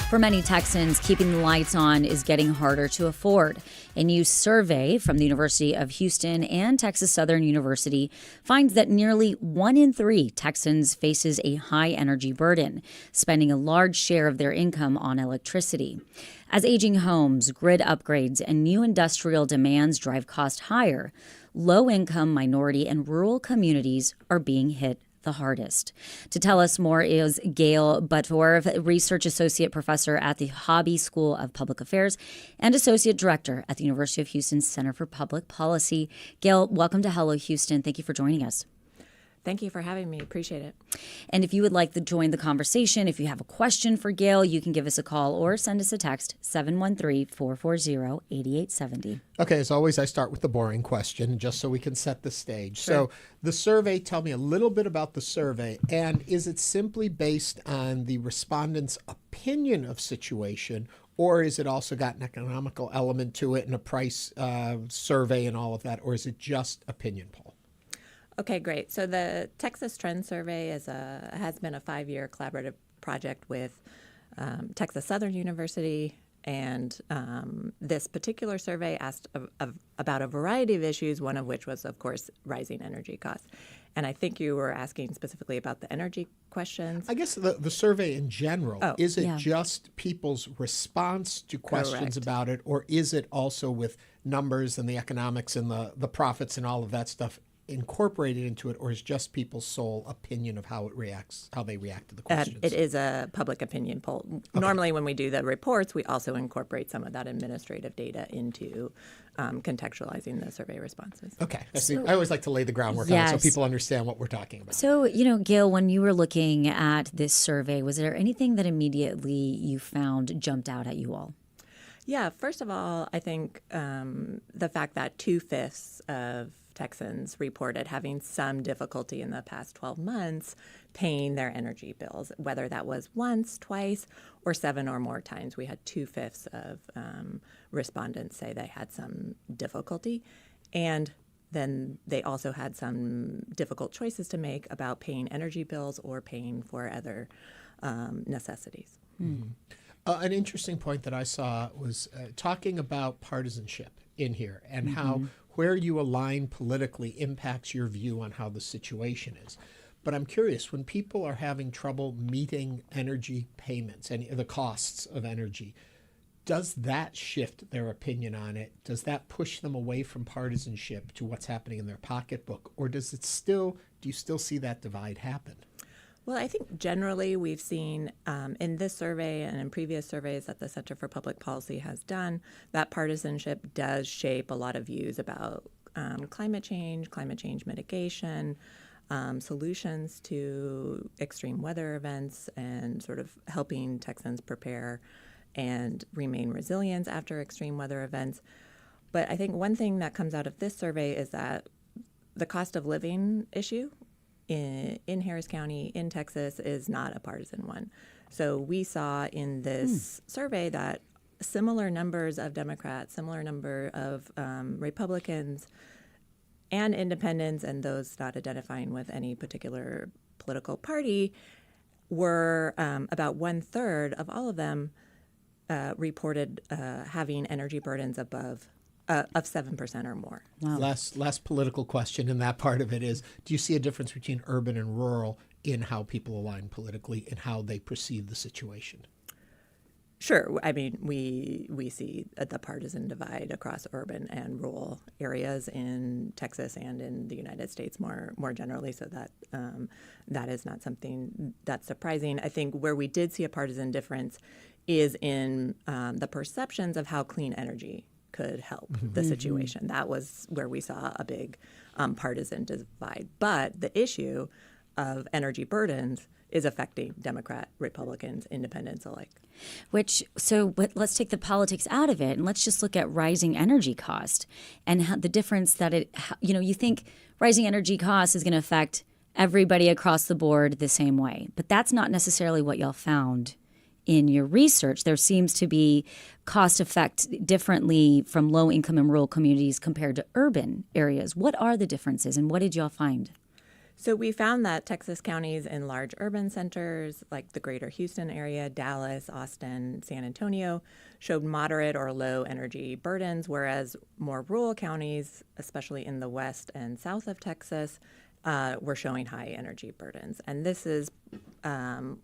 For many Texans, keeping the lights on is getting harder to afford. A new survey from the University of Houston and Texas Southern University finds that nearly 1 in 3 Texans faces a high energy burden, spending a large share of their income on electricity. As aging homes, grid upgrades, and new industrial demands drive costs higher, low-income, minority, and rural communities are being hit the hardest. To tell us more is Gail Buttorff, Research Associate Professor at the Hobby School of Public Affairs and Associate Director at the University of Houston Center for Public Policy. Gail, welcome to Hello Houston. Thank you for joining us. Thank you for having me. Appreciate it. And if you would like to join the conversation, if you have a question for Gail, you can give us a call or send us a text, 713-440-8870. Okay, as always, I start with the boring question, just so we can set the stage. Sure. So the survey, tell me a little bit about the survey, and is it simply based on the respondents' opinion of situation, or is it also got an economical element to it and a price survey and all of that, or is it just opinion poll? Okay, great. So the Texas Trend Survey has been a 5-year collaborative project with Texas Southern University, and this particular survey asked about a variety of issues, one of which was, of course, rising energy costs. And I think you were asking specifically about the energy questions. I guess the survey in general, is it just people's response to questions about it, or is it also with numbers and the economics and the profits and all of that stuff incorporated into it, or is just people's sole opinion of how they react to the questions? It is a public opinion poll. Okay. Normally, when we do the reports, we also incorporate some of that administrative data into contextualizing the survey responses. Okay. I always like to lay the groundwork on it so people understand what we're talking about. So, Gail, when you were looking at this survey, was there anything that immediately you found jumped out at you all? Yeah, first of all, I think the fact that 2/5 of Texans reported having some difficulty in the past 12 months paying their energy bills, whether that was once, twice, or 7 or more times. We had 2/5 of respondents say they had some difficulty. And then they also had some difficult choices to make about paying energy bills or paying for other necessities. Mm-hmm. An interesting point that I saw was talking about partisanship in here and how where you align politically impacts your view on how the situation is. But I'm curious, when people are having trouble meeting energy payments and the costs of energy, does that shift their opinion on it? Does that push them away from partisanship to what's happening in their pocketbook? Or do you still see that divide happen? Well, I think generally we've seen in this survey and in previous surveys that the Center for Public Policy has done, that partisanship does shape a lot of views about climate change mitigation, solutions to extreme weather events, and sort of helping Texans prepare and remain resilient after extreme weather events. But I think one thing that comes out of this survey is that the cost of living issue in Harris County, in Texas, is not a partisan one. So we saw in this survey that similar numbers of Democrats, similar number of Republicans and independents, and those not identifying with any particular political party, were about 1/3 of all of them reported having energy burdens above of 7% or more. Wow. Last political question in that part of it is, do you see a difference between urban and rural in how people align politically and how they perceive the situation? Sure. I mean, we see the partisan divide across urban and rural areas in Texas and in the United States more generally, so that is not something that's surprising. I think where we did see a partisan difference is in the perceptions of how clean energy could help the situation. That was where we saw a big partisan divide. But the issue of energy burdens is affecting Democrat, Republicans, independents alike. But let's take the politics out of it and let's just look at rising energy cost and the difference that you think rising energy costs is going to affect everybody across the board the same way. But that's not necessarily what y'all found in your research. There seems to be cost effect differently from low income and rural communities compared to urban areas. What are the differences and what did y'all find? So we found that Texas counties in large urban centers like the greater Houston area, Dallas, Austin, San Antonio, showed moderate or low energy burdens, whereas more rural counties, especially in the west and south of Texas, were showing high energy burdens. And this is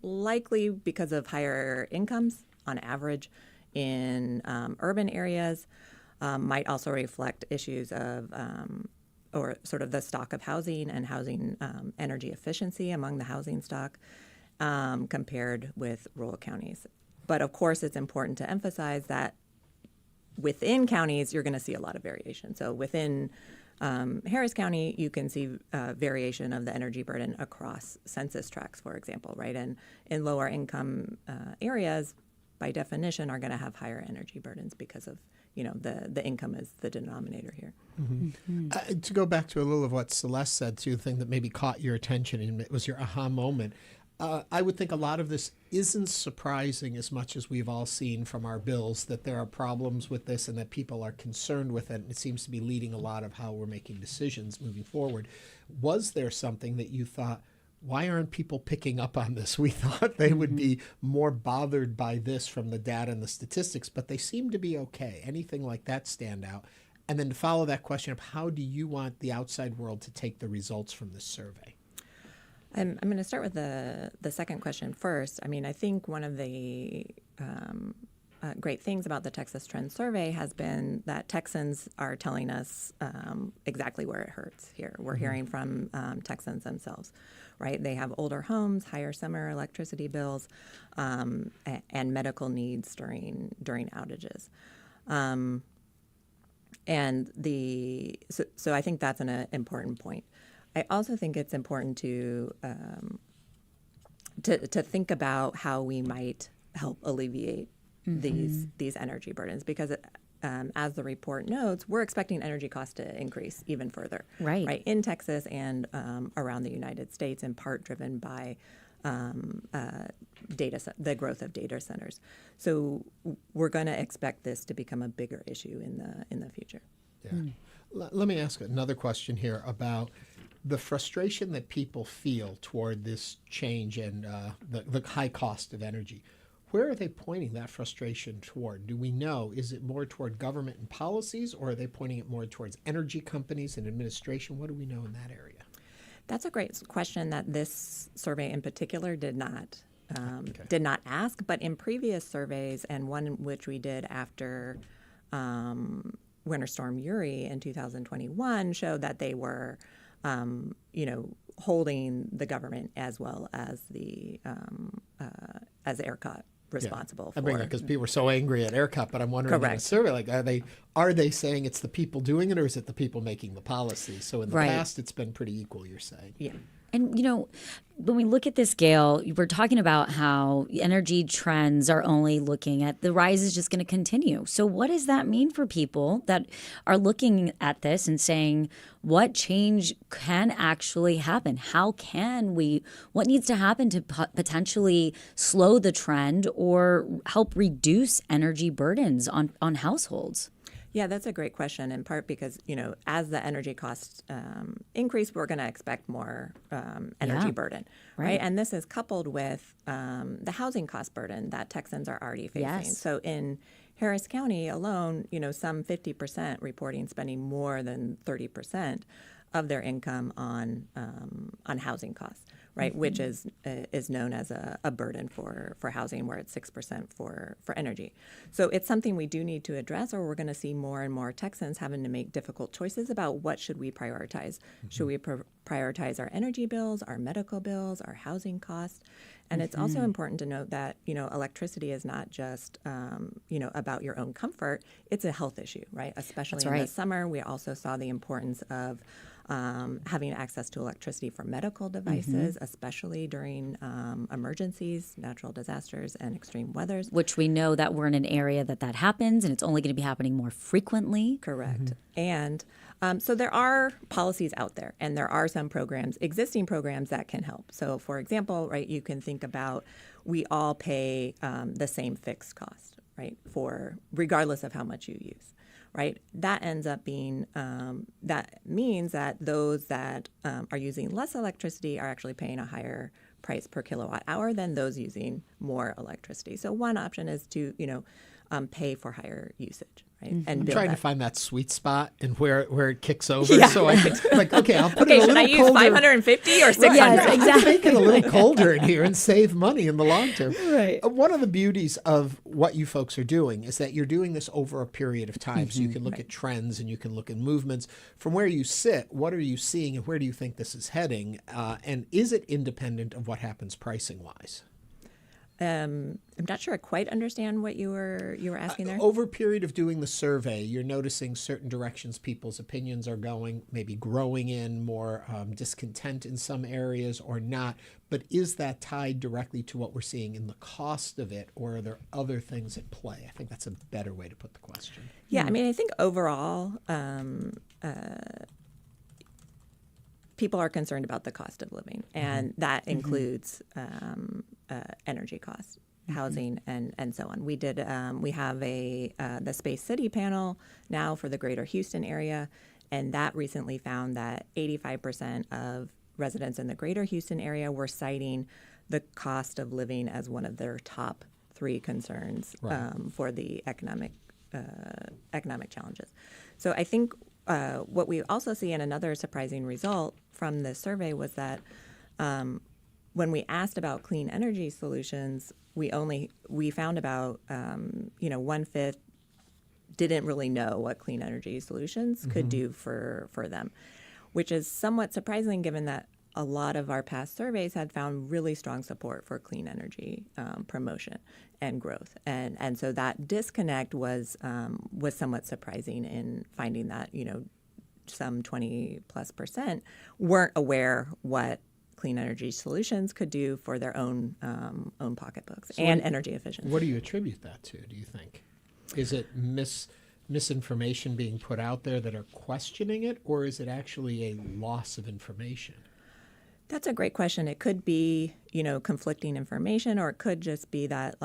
likely because of higher incomes on average in urban areas, might also reflect issues of or sort of the stock of housing and housing energy efficiency among the housing stock compared with rural counties. But of course, it's important to emphasize that within counties, you're going to see a lot of variation. So within Harris County, you can see variation of the energy burden across census tracts, for example, right? And in lower income areas, by definition, are going to have higher energy burdens because of the income is the denominator here. To go back to a little of what Celeste said, too, the thing that maybe caught your attention and it was your aha moment, I would think a lot of this isn't surprising as much as we've all seen from our bills, that there are problems with this and that people are concerned with it. And it seems to be leading a lot of how we're making decisions moving forward. Was there something that you thought, why aren't people picking up on this? We thought they would be more bothered by this from the data and the statistics, but they seem to be okay. Anything like that stand out? And then to follow that question of how do you want the outside world to take the results from this survey? I'm going to start with the second question first. I mean, I think one of the great things about the Texas Trend Survey has been that Texans are telling us exactly where it hurts here. We're hearing from Texans themselves, right? They have older homes, higher summer electricity bills, and medical needs during outages. So I think that's an important point. I also think it's important to think about how we might help alleviate these energy burdens, because as the report notes, we're expecting energy costs to increase even further, right in Texas and around the United States, in part driven by the growth of data centers. So we're going to expect this to become a bigger issue in the future. Yeah. Let me ask another question here about the frustration that people feel toward this change and the high cost of energy. Where are they pointing that frustration toward? Do we know? Is it more toward government and policies, or are they pointing it more towards energy companies and administration? What do we know in that area? That's a great question that this survey in particular did not ask. But in previous surveys, and one which we did after Winter Storm Uri in 2021, showed that they were, holding the government as well as the as ERCOT responsible for. I bring that because people were so angry at ERCOT, but I'm wondering in a survey, like, are they saying it's the people doing it, or is it the people making the policy? So in the past, it's been pretty equal, you're saying. Yeah. And, when we look at this, Gail, we're talking about how energy trends are only looking at the rise is just going to continue. So what does that mean for people that are looking at this and saying, what change can actually happen? What needs to happen to potentially slow the trend or help reduce energy burdens on households? Yeah, that's a great question, in part because, as the energy costs increase, we're going to expect more energy burden, right? And this is coupled with the housing cost burden that Texans are already facing. Yes. So in Harris County alone, some 50% reporting spending more than 30% of their income on housing costs, right? Which is known as a burden for housing, where it's 6% for energy. So it's something we do need to address, or we're going to see more and more Texans having to make difficult choices about what should we prioritize. Should we prioritize our energy bills, our medical bills, our housing costs? And it's also important to note that, electricity is not just, about your own comfort. It's a health issue, right? Especially in the summer. We also saw the importance of having access to electricity for medical devices, especially during emergencies, natural disasters, and extreme weathers. Which we know that we're in an area that happens, and it's only going to be happening more frequently. Correct. And so there are policies out there, and there are some existing programs that can help. So, for example, right, you can think about, we all pay the same fixed cost, right, regardless of how much you use. Right, that ends up being, that means that those that are using less electricity are actually paying a higher price per kilowatt hour than those using more electricity. So one option is to, pay for higher usage, right? And I'm trying to find that sweet spot and where it kicks over. Yeah. So I can, I'll put it a little colder. Should I use 550 or 600? Yes, exactly. Make it a little colder in here and save money in the long term. Right. One of the beauties of what you folks are doing is that you're doing this over a period of time. So you can look at trends and you can look at movements. From where you sit, what are you seeing and where do you think this is heading? And is it independent of what happens pricing-wise? I'm not sure I quite understand what you were asking there. Over a period of doing the survey, you're noticing certain directions people's opinions are going, maybe growing in, more discontent in some areas or not. But is that tied directly to what we're seeing in the cost of it, or are there other things at play? I think that's a better way to put the question. Yeah, I mean, I think overall, people are concerned about the cost of living, and that includes energy costs, housing, and so on. We have the Space City panel now for the greater Houston area, and that recently found that 85% of residents in the greater Houston area were citing the cost of living as one of their top 3 concerns for the economic challenges. So I think what we also see in another surprising result from this survey was that when we asked about clean energy solutions, we found about 1/5 didn't really know what clean energy solutions could do for them, which is somewhat surprising given that a lot of our past surveys had found really strong support for clean energy promotion and growth, and so that disconnect was somewhat surprising in finding that some 20+% weren't aware what clean energy solutions could do for their own pocketbooks and energy efficiency. What do you attribute that to, do you think? Is it misinformation being put out there that are questioning it, or is it actually a loss of information? That's a great question. It could be, conflicting information, or it could just be that,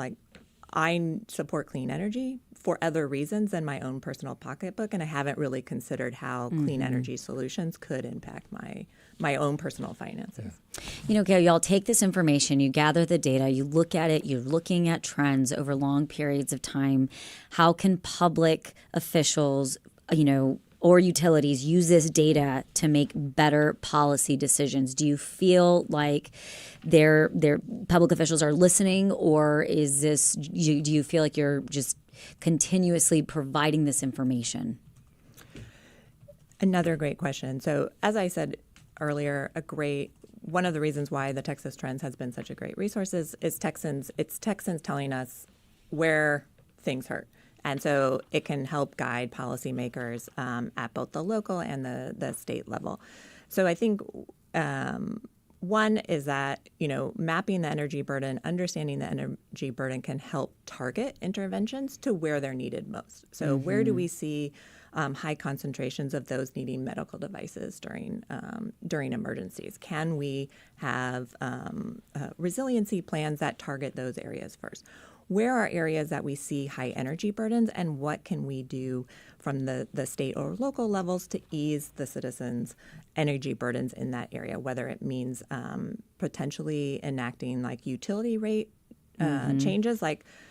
I support clean energy for other reasons than my own personal pocketbook, and I haven't really considered how clean energy solutions could impact my own personal finances. Gail, y'all take this information, you gather the data, you look at it, you're looking at trends over long periods of time. How can public officials, or utilities use this data to make better policy decisions? Do you feel like their public officials are listening, or is this? Do you feel like you're just continuously providing this information? Another great question. So, as I said earlier, one of the reasons why the Texas Trends has been such a great resource is Texans. It's Texans telling us where things hurt. And so it can help guide policymakers at both the local and the state level. So I think one is that, mapping the energy burden, understanding the energy burden can help target interventions to where they're needed most. So where do we see high concentrations of those needing medical devices during emergencies? Can we have resiliency plans that target those areas first? Where are areas that we see high energy burdens, and what can we do from the state or local levels to ease the citizens' energy burdens in that area, whether it means potentially enacting utility rate changes.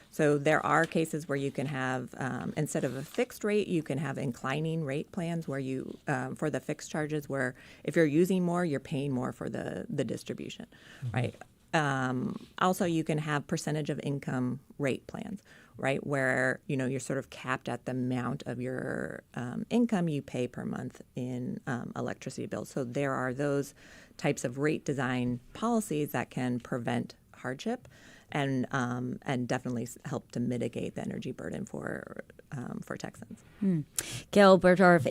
So there are cases where you can have, instead of a fixed rate, you can have inclining rate plans where you, for the fixed charges, where if you're using more, you're paying more for the distribution, right? Also, you can have percentage of income rate plans, right, where you're sort of capped at the amount of your income you pay per month in electricity bills. So there are those types of rate design policies that can prevent hardship and definitely help to mitigate the energy burden for Texans. Gail Buttorff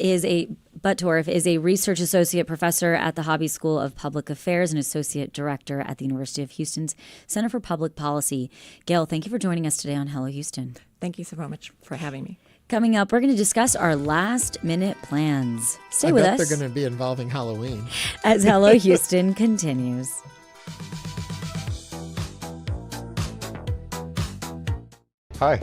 is a research associate professor at the Hobby School of Public Affairs and associate director at the University of Houston's Center for Public Policy. Gail, thank you for joining us today on Hello Houston. Thank you so much for having me. Coming up, we're going to discuss our last-minute plans. Stay with us. They're going to be involving Halloween. As Hello Houston continues. Hi,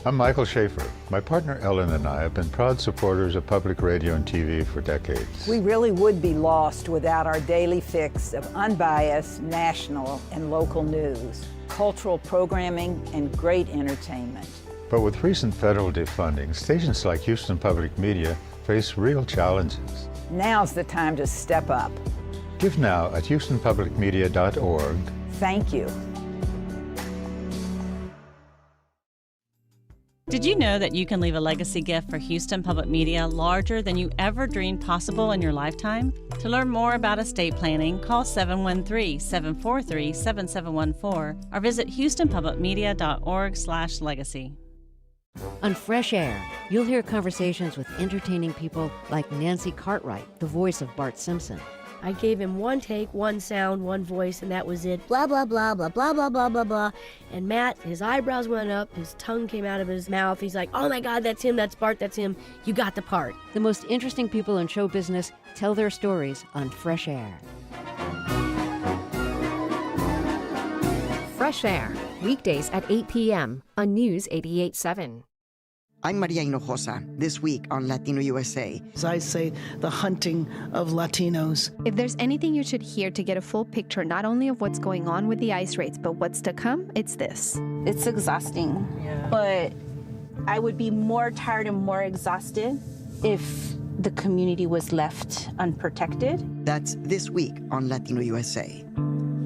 I'm Michael Schaefer. My partner Ellen and I have been proud supporters of public radio and TV for decades. We really would be lost without our daily fix of unbiased national and local news, cultural programming, and great entertainment. But with recent federal defunding, stations like Houston Public Media face real challenges. Now's the time to step up. Give now at houstonpublicmedia.org. Thank you. Did you know that you can leave a legacy gift for Houston Public Media larger than you ever dreamed possible in your lifetime? To learn more about estate planning, call 713-743-7714 or visit houstonpublicmedia.org/legacy. On Fresh Air, you'll hear conversations with entertaining people like Nancy Cartwright, the voice of Bart Simpson. I gave him one take, one sound, one voice, and that was it. Blah, blah, blah, blah, blah, blah, blah, blah, blah. And Matt, his eyebrows went up, his tongue came out of his mouth. He's like, oh my God, that's him, that's Bart, that's him. You got the part. The most interesting people in show business tell their stories on Fresh Air. Fresh Air, weekdays at 8 p.m. on News 88.7. I'm Maria Hinojosa, this week on Latino USA. As I say, the hunting of Latinos. If there's anything you should hear to get a full picture, not only of what's going on with the ICE raids, but what's to come, it's this. It's exhausting, but I would be more tired and more exhausted if the community was left unprotected. That's this week on Latino USA.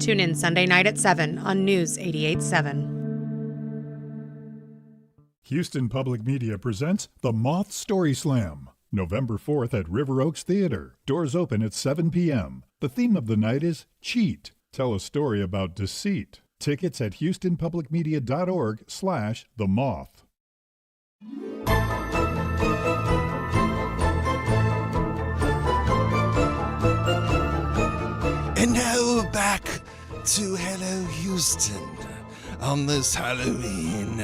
Tune in Sunday night at 7 on News 88.7. Houston Public Media presents The Moth Story Slam, November 4th at River Oaks Theater. Doors open at 7 p.m. The theme of the night is Cheat. Tell a story about deceit. Tickets at houstonpublicmedia.org/themoth. And now back to Hello Houston on this Halloween.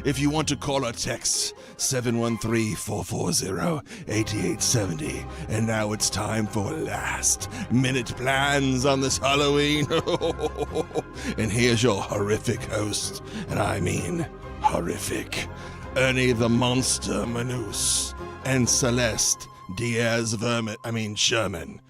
If you want to call or text 713-440-8870. And now it's time for last minute plans on this Halloween. And here's your horrific host, and I mean horrific, Ernie the Monster Manus and Celeste Diaz Sherman.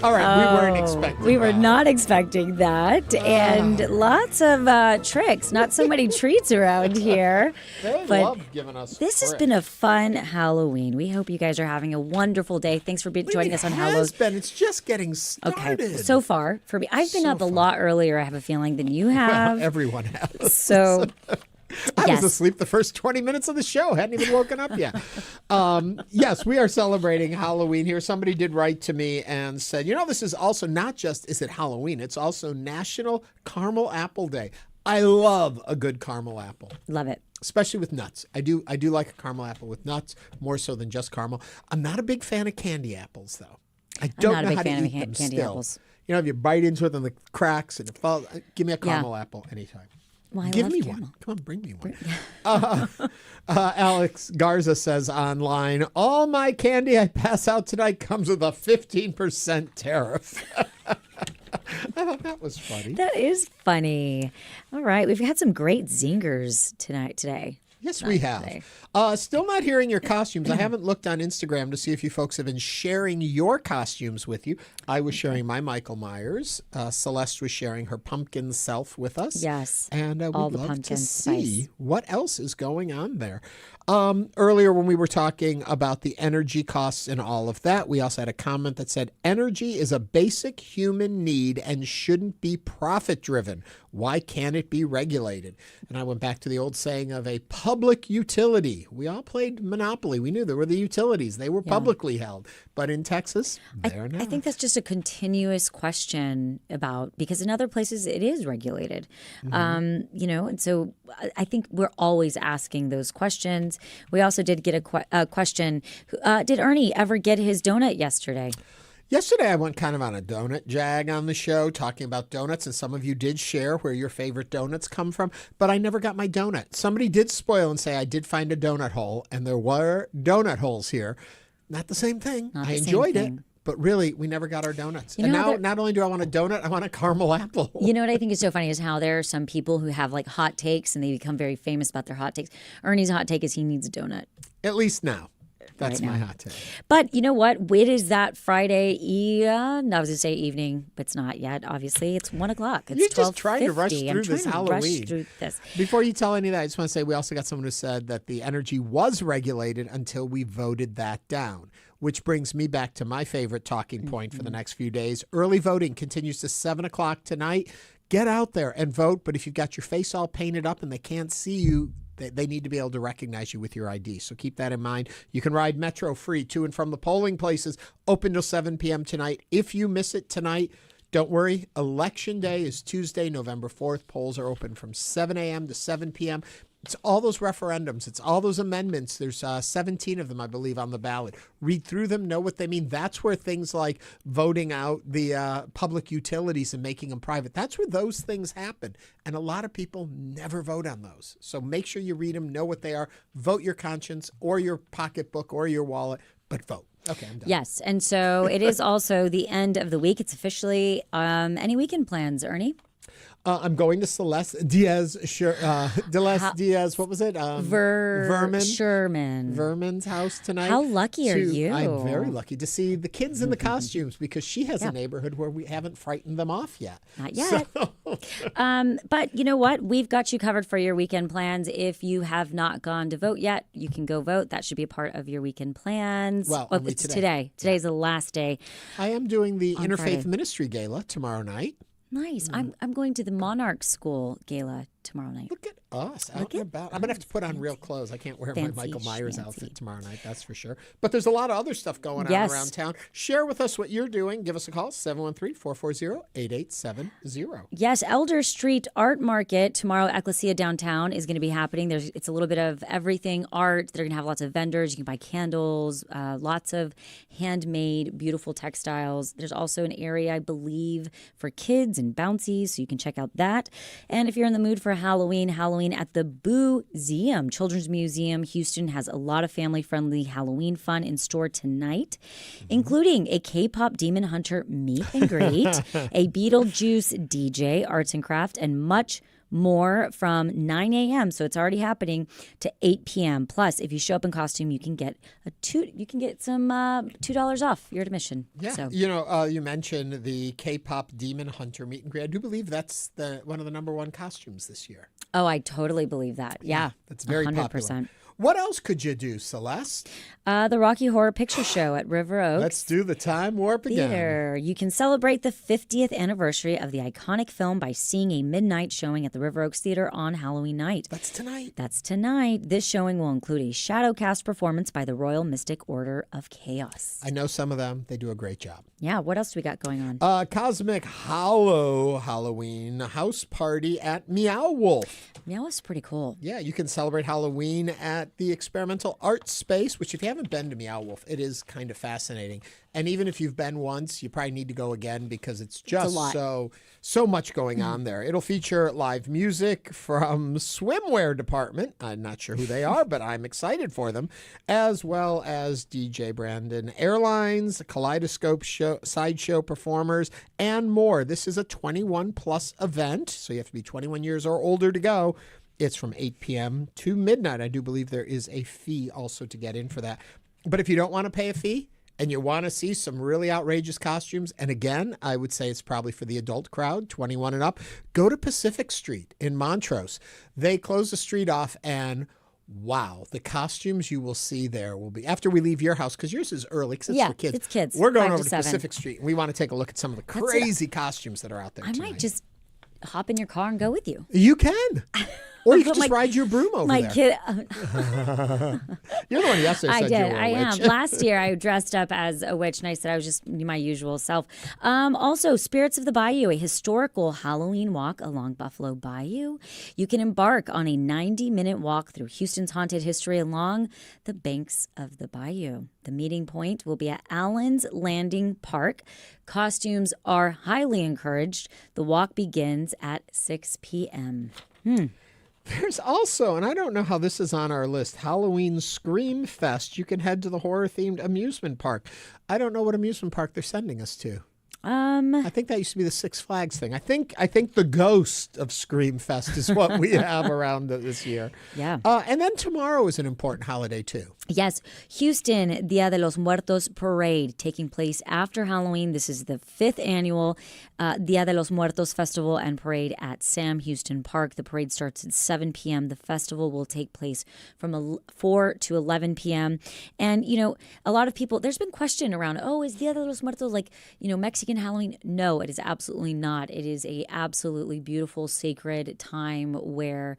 All right, we weren't expecting We were that. not expecting that. And lots of tricks, not so many treats around here. They But love giving us this has tricks. been a fun Halloween. We hope you guys are having a wonderful day. Thanks for joining us on Halloween. It's just getting started. Okay, so far for me, I've been up a lot earlier, I have a feeling, than you have. Well, everyone has. So I was asleep the first 20 minutes of the show. Hadn't even woken up yet. Yes, we are celebrating Halloween here. Somebody did write to me and said, this is also not just, is it Halloween? It's also National Caramel Apple Day. I love a good caramel apple. Love it. Especially with nuts. I do like a caramel apple with nuts, more so than just caramel. I'm not a big fan of candy apples, though. I don't know how to eat them candy still. apples. If you bite into it and the cracks and it falls, give me a caramel apple anytime. Well, I Give love me caramel. one. Come on, bring me one. Alex Garza says online, all my candy I pass out tonight comes with a 15% tariff. I thought that was funny. That is funny. All right, we've had some great zingers today. Yes, we have. Still not hearing your costumes. I haven't looked on Instagram to see if you folks have been sharing your costumes with you. I was sharing my Michael Myers. Celeste was sharing her pumpkin self with us. Yes. And we'd all the love pumpkin to see spice. what else is going on there. Earlier when we were talking about the energy costs and all of that, we also had a comment that said, energy is a basic human need and shouldn't be profit-driven. Why can't it be regulated? And I went back to the old saying of a public utility. We all played Monopoly. We knew there were the utilities. They were publicly held. But in Texas, they're not. I think that's just a continuous question because in other places it is regulated. Mm-hmm. And so I think we're always asking those questions. We also did get a question. Did Ernie ever get his donut yesterday? Yesterday, I went kind of on a donut jag on the show, talking about donuts, and some of you did share where your favorite donuts come from, but I never got my donut. Somebody did spoil and say I did find a donut hole, and there were donut holes here. Not the same thing. I enjoyed it, but really, we never got our donuts. And now, not only do I want a donut, I want a caramel apple. You know what I think is so funny is how there are some people who have like hot takes, and they become very famous about their hot takes. Ernie's hot take is he needs a donut. At least now. That's right my now. hot take. But you know what? It is that Friday. I was going to say evening, but it's not yet. Obviously, it's 1 o'clock. It's You're just trying to rush through this Halloween. This. Before you tell any of that, I just want to say we also got someone who said that the energy was regulated until we voted that down, which brings me back to my favorite talking point for the next few days. Early voting continues to 7 o'clock tonight. Get out there and vote. But if you've got your face all painted up and they can't see you, they need to be able to recognize you with your ID. So keep that in mind. You can ride Metro free to and from the polling places, open till 7 p.m. tonight. If you miss it tonight, don't worry. Election day is Tuesday, November 4th. Polls are open from 7 a.m. to 7 p.m. It's all those referendums. It's all those amendments. There's 17 of them, I believe, on the ballot. Read through them, know what they mean. That's where things like voting out the public utilities and making them private, that's where those things happen. And a lot of people never vote on those. So make sure you read them, know what they are, vote your conscience or your pocketbook or your wallet, but vote. Okay, I'm done. Yes, and so it is also the end of the week. It's officially any weekend plans, Ernie? I'm going to Celeste Diaz, Diaz, what was it? Vermin's house tonight. How lucky are you? I'm very lucky to see the kids in the costumes because she has a neighborhood where we haven't frightened them off yet. Not yet. But you know what? We've got you covered for your weekend plans. If you have not gone to vote yet, you can go vote. That should be a part of your weekend plans. Well, it's today. Today's the last day. I am doing the Interfaith Friday. Ministry Gala tomorrow night. Nice. I'm going to the Monarch School Gala tomorrow night. Look at us out and about. I'm going to have to put on real clothes. I can't wear my Michael Myers outfit tomorrow night, that's for sure. But there's a lot of other stuff going on around town. Share with us what you're doing. Give us a call, 713-440-8870. Yes, Elder Street Art Market tomorrow, Ecclesia downtown, is going to be happening. It's a little bit of everything art. They're going to have lots of vendors. You can buy candles, lots of handmade, beautiful textiles. There's also an area, I believe, for kids and bouncies, so you can check out that. And if you're in the mood for Halloween at the Boo-Zeum Children's Museum, Houston has a lot of family-friendly Halloween fun in store tonight, including a K-pop demon hunter meet and greet, a Beetlejuice DJ, arts and craft, and much more from 9 a.m. So it's already happening to 8 p.m. Plus, if you show up in costume, you can get some $2 off your admission. Yeah, so. You mentioned the K-pop Demon Hunter meet and greet. I do believe that's one of the #1 costumes this year. Oh, I totally believe that. Yeah, that's very 100%. popular. What else could you do, Celeste? The Rocky Horror Picture Show at River Oaks. Let's do the Time Warp again. Theater. You can celebrate the 50th anniversary of the iconic film by seeing a midnight showing at the River Oaks Theater on Halloween night. That's tonight. This showing will include a shadow cast performance by the Royal Mystic Order of Chaos. I know some of them. They do a great job. Yeah, what else do we got going on? Cosmic Hollow Halloween house party at Meow Wolf. Meow Wolf's pretty cool. Yeah, you can celebrate Halloween at the Experimental Art Space, which if you haven't been to Meow Wolf, it is kind of fascinating. And even if you've been once, you probably need to go again because it's just so much going on there. It'll feature live music from Swimwear Department. I'm not sure who they are, but I'm excited for them, as well as DJ Brandon Airlines, Kaleidoscope sideshow performers, and more. This is a 21-plus event, so you have to be 21 years or older to go. It's from 8 p.m. to midnight. I do believe there is a fee also to get in for that. But if you don't want to pay a fee and you want to see some really outrageous costumes, and again, I would say it's probably for the adult crowd, 21 and up, go to Pacific Street in Montrose. They close the street off, and wow, the costumes you will see there will be, after we leave your house, because yours is early, because it's for kids. It's kids. We're going over to Pacific Street, and we want to take a look at some of the crazy costumes that are out there I might just hop in your car and go with you. You can. Or you can just ride your broom over there. Kid. You're the one yesterday I said did. you were a I am. witch. Last year, I dressed up as a witch, and I said I was just my usual self. Also, Spirits of the Bayou, a historical Halloween walk along Buffalo Bayou. You can embark on a 90-minute walk through Houston's haunted history along the banks of the bayou. The meeting point will be at Allen's Landing Park. Costumes are highly encouraged. The walk begins at 6 p.m. There's also, and I don't know how this is on our list, Halloween Scream Fest. You can head to the horror-themed amusement park. I don't know what amusement park they're sending us to. I think that used to be the Six Flags thing. I think the ghost of Scream Fest is what we have around this year. Yeah. And then tomorrow is an important holiday, too. Yes. Houston Dia de los Muertos Parade taking place after Halloween. This is the 5th annual Dia de los Muertos Festival and Parade at Sam Houston Park. The parade starts at 7 p.m. The festival will take place from 4 to 11 p.m. And, a lot of people, there's been question around, is Dia de los Muertos like, Mexican Halloween? No, it is absolutely not. It is a absolutely beautiful, sacred time where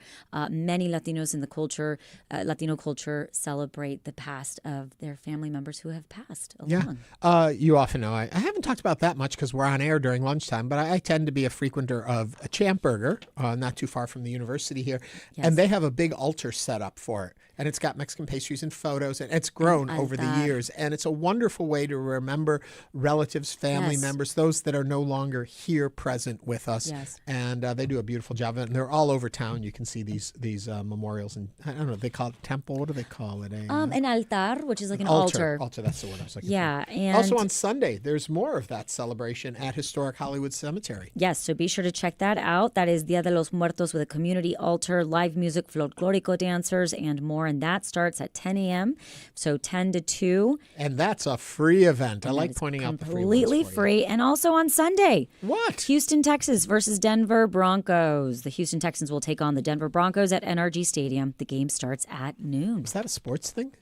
many Latinos in the culture, Latino culture, celebrate the past of their family members who have passed along. Yeah. You often know, I haven't talked about that much because we're on air during lunchtime, but I tend to be a frequenter of a Champ Burger, not too far from the university here. Yes. And they have a big altar set up for it. and it's got Mexican pastries and photos, and it's grown over the years. And it's a wonderful way to remember relatives, family members, those that are no longer here present with us. Yes. And they do a beautiful job of it. And they're all over town. You can see these memorials. And I don't know, they call it a temple. What do they call it? An altar, which is like an altar. Altar, that's the word I was looking for. Yeah. And also on Sunday, there's more of that celebration at Historic Hollywood Cemetery. Yes, so be sure to check that out. That is Dia de los Muertos with a community altar, live music, folklorico dancers, and more. And that starts at 10 a.m., so 10 to 2. And that's a free event. I like pointing out the free ones completely free. And also on Sunday. What? Houston, Texas versus Denver Broncos. The Houston Texans will take on the Denver Broncos at NRG Stadium. The game starts at noon. Is that a sports thing?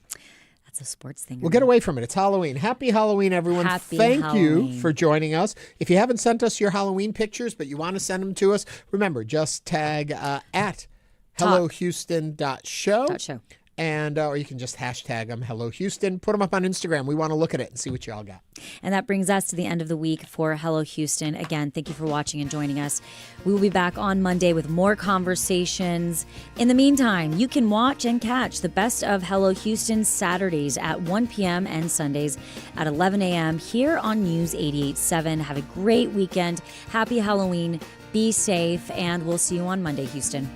That's a sports thing. We'll get away from it. It's Halloween. Happy Halloween, everyone. Thank you for joining us. If you haven't sent us your Halloween pictures, but you want to send them to us, remember, just tag at hellohouston.show. And or you can just hashtag them, Hello Houston. Put them up on Instagram. We want to look at it and see what y'all got. And that brings us to the end of the week for Hello Houston. Again, thank you for watching and joining us. We will be back on Monday with more conversations. In the meantime, you can watch and catch the best of Hello Houston Saturdays at 1 p.m. and Sundays at 11 a.m. here on News 88.7. Have a great weekend. Happy Halloween. Be safe. And we'll see you on Monday, Houston.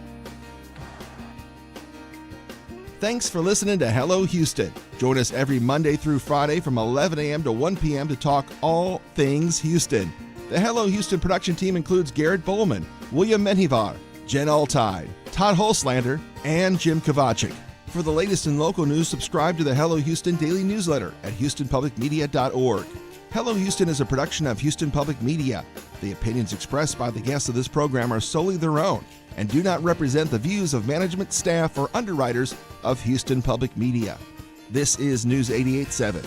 Thanks for listening to Hello Houston. Join us every Monday through Friday from 11 a.m. to 1 p.m. to talk all things Houston. The Hello Houston production team includes Garrett Bowman, William Menjivar, Jen Altide, Todd Holslander, and Jim Kovacic. For the latest in local news, subscribe to the Hello Houston daily newsletter at houstonpublicmedia.org. Hello Houston is a production of Houston Public Media. The opinions expressed by the guests of this program are solely their own and do not represent the views of management, staff, or underwriters of Houston Public Media. This is News 88.7.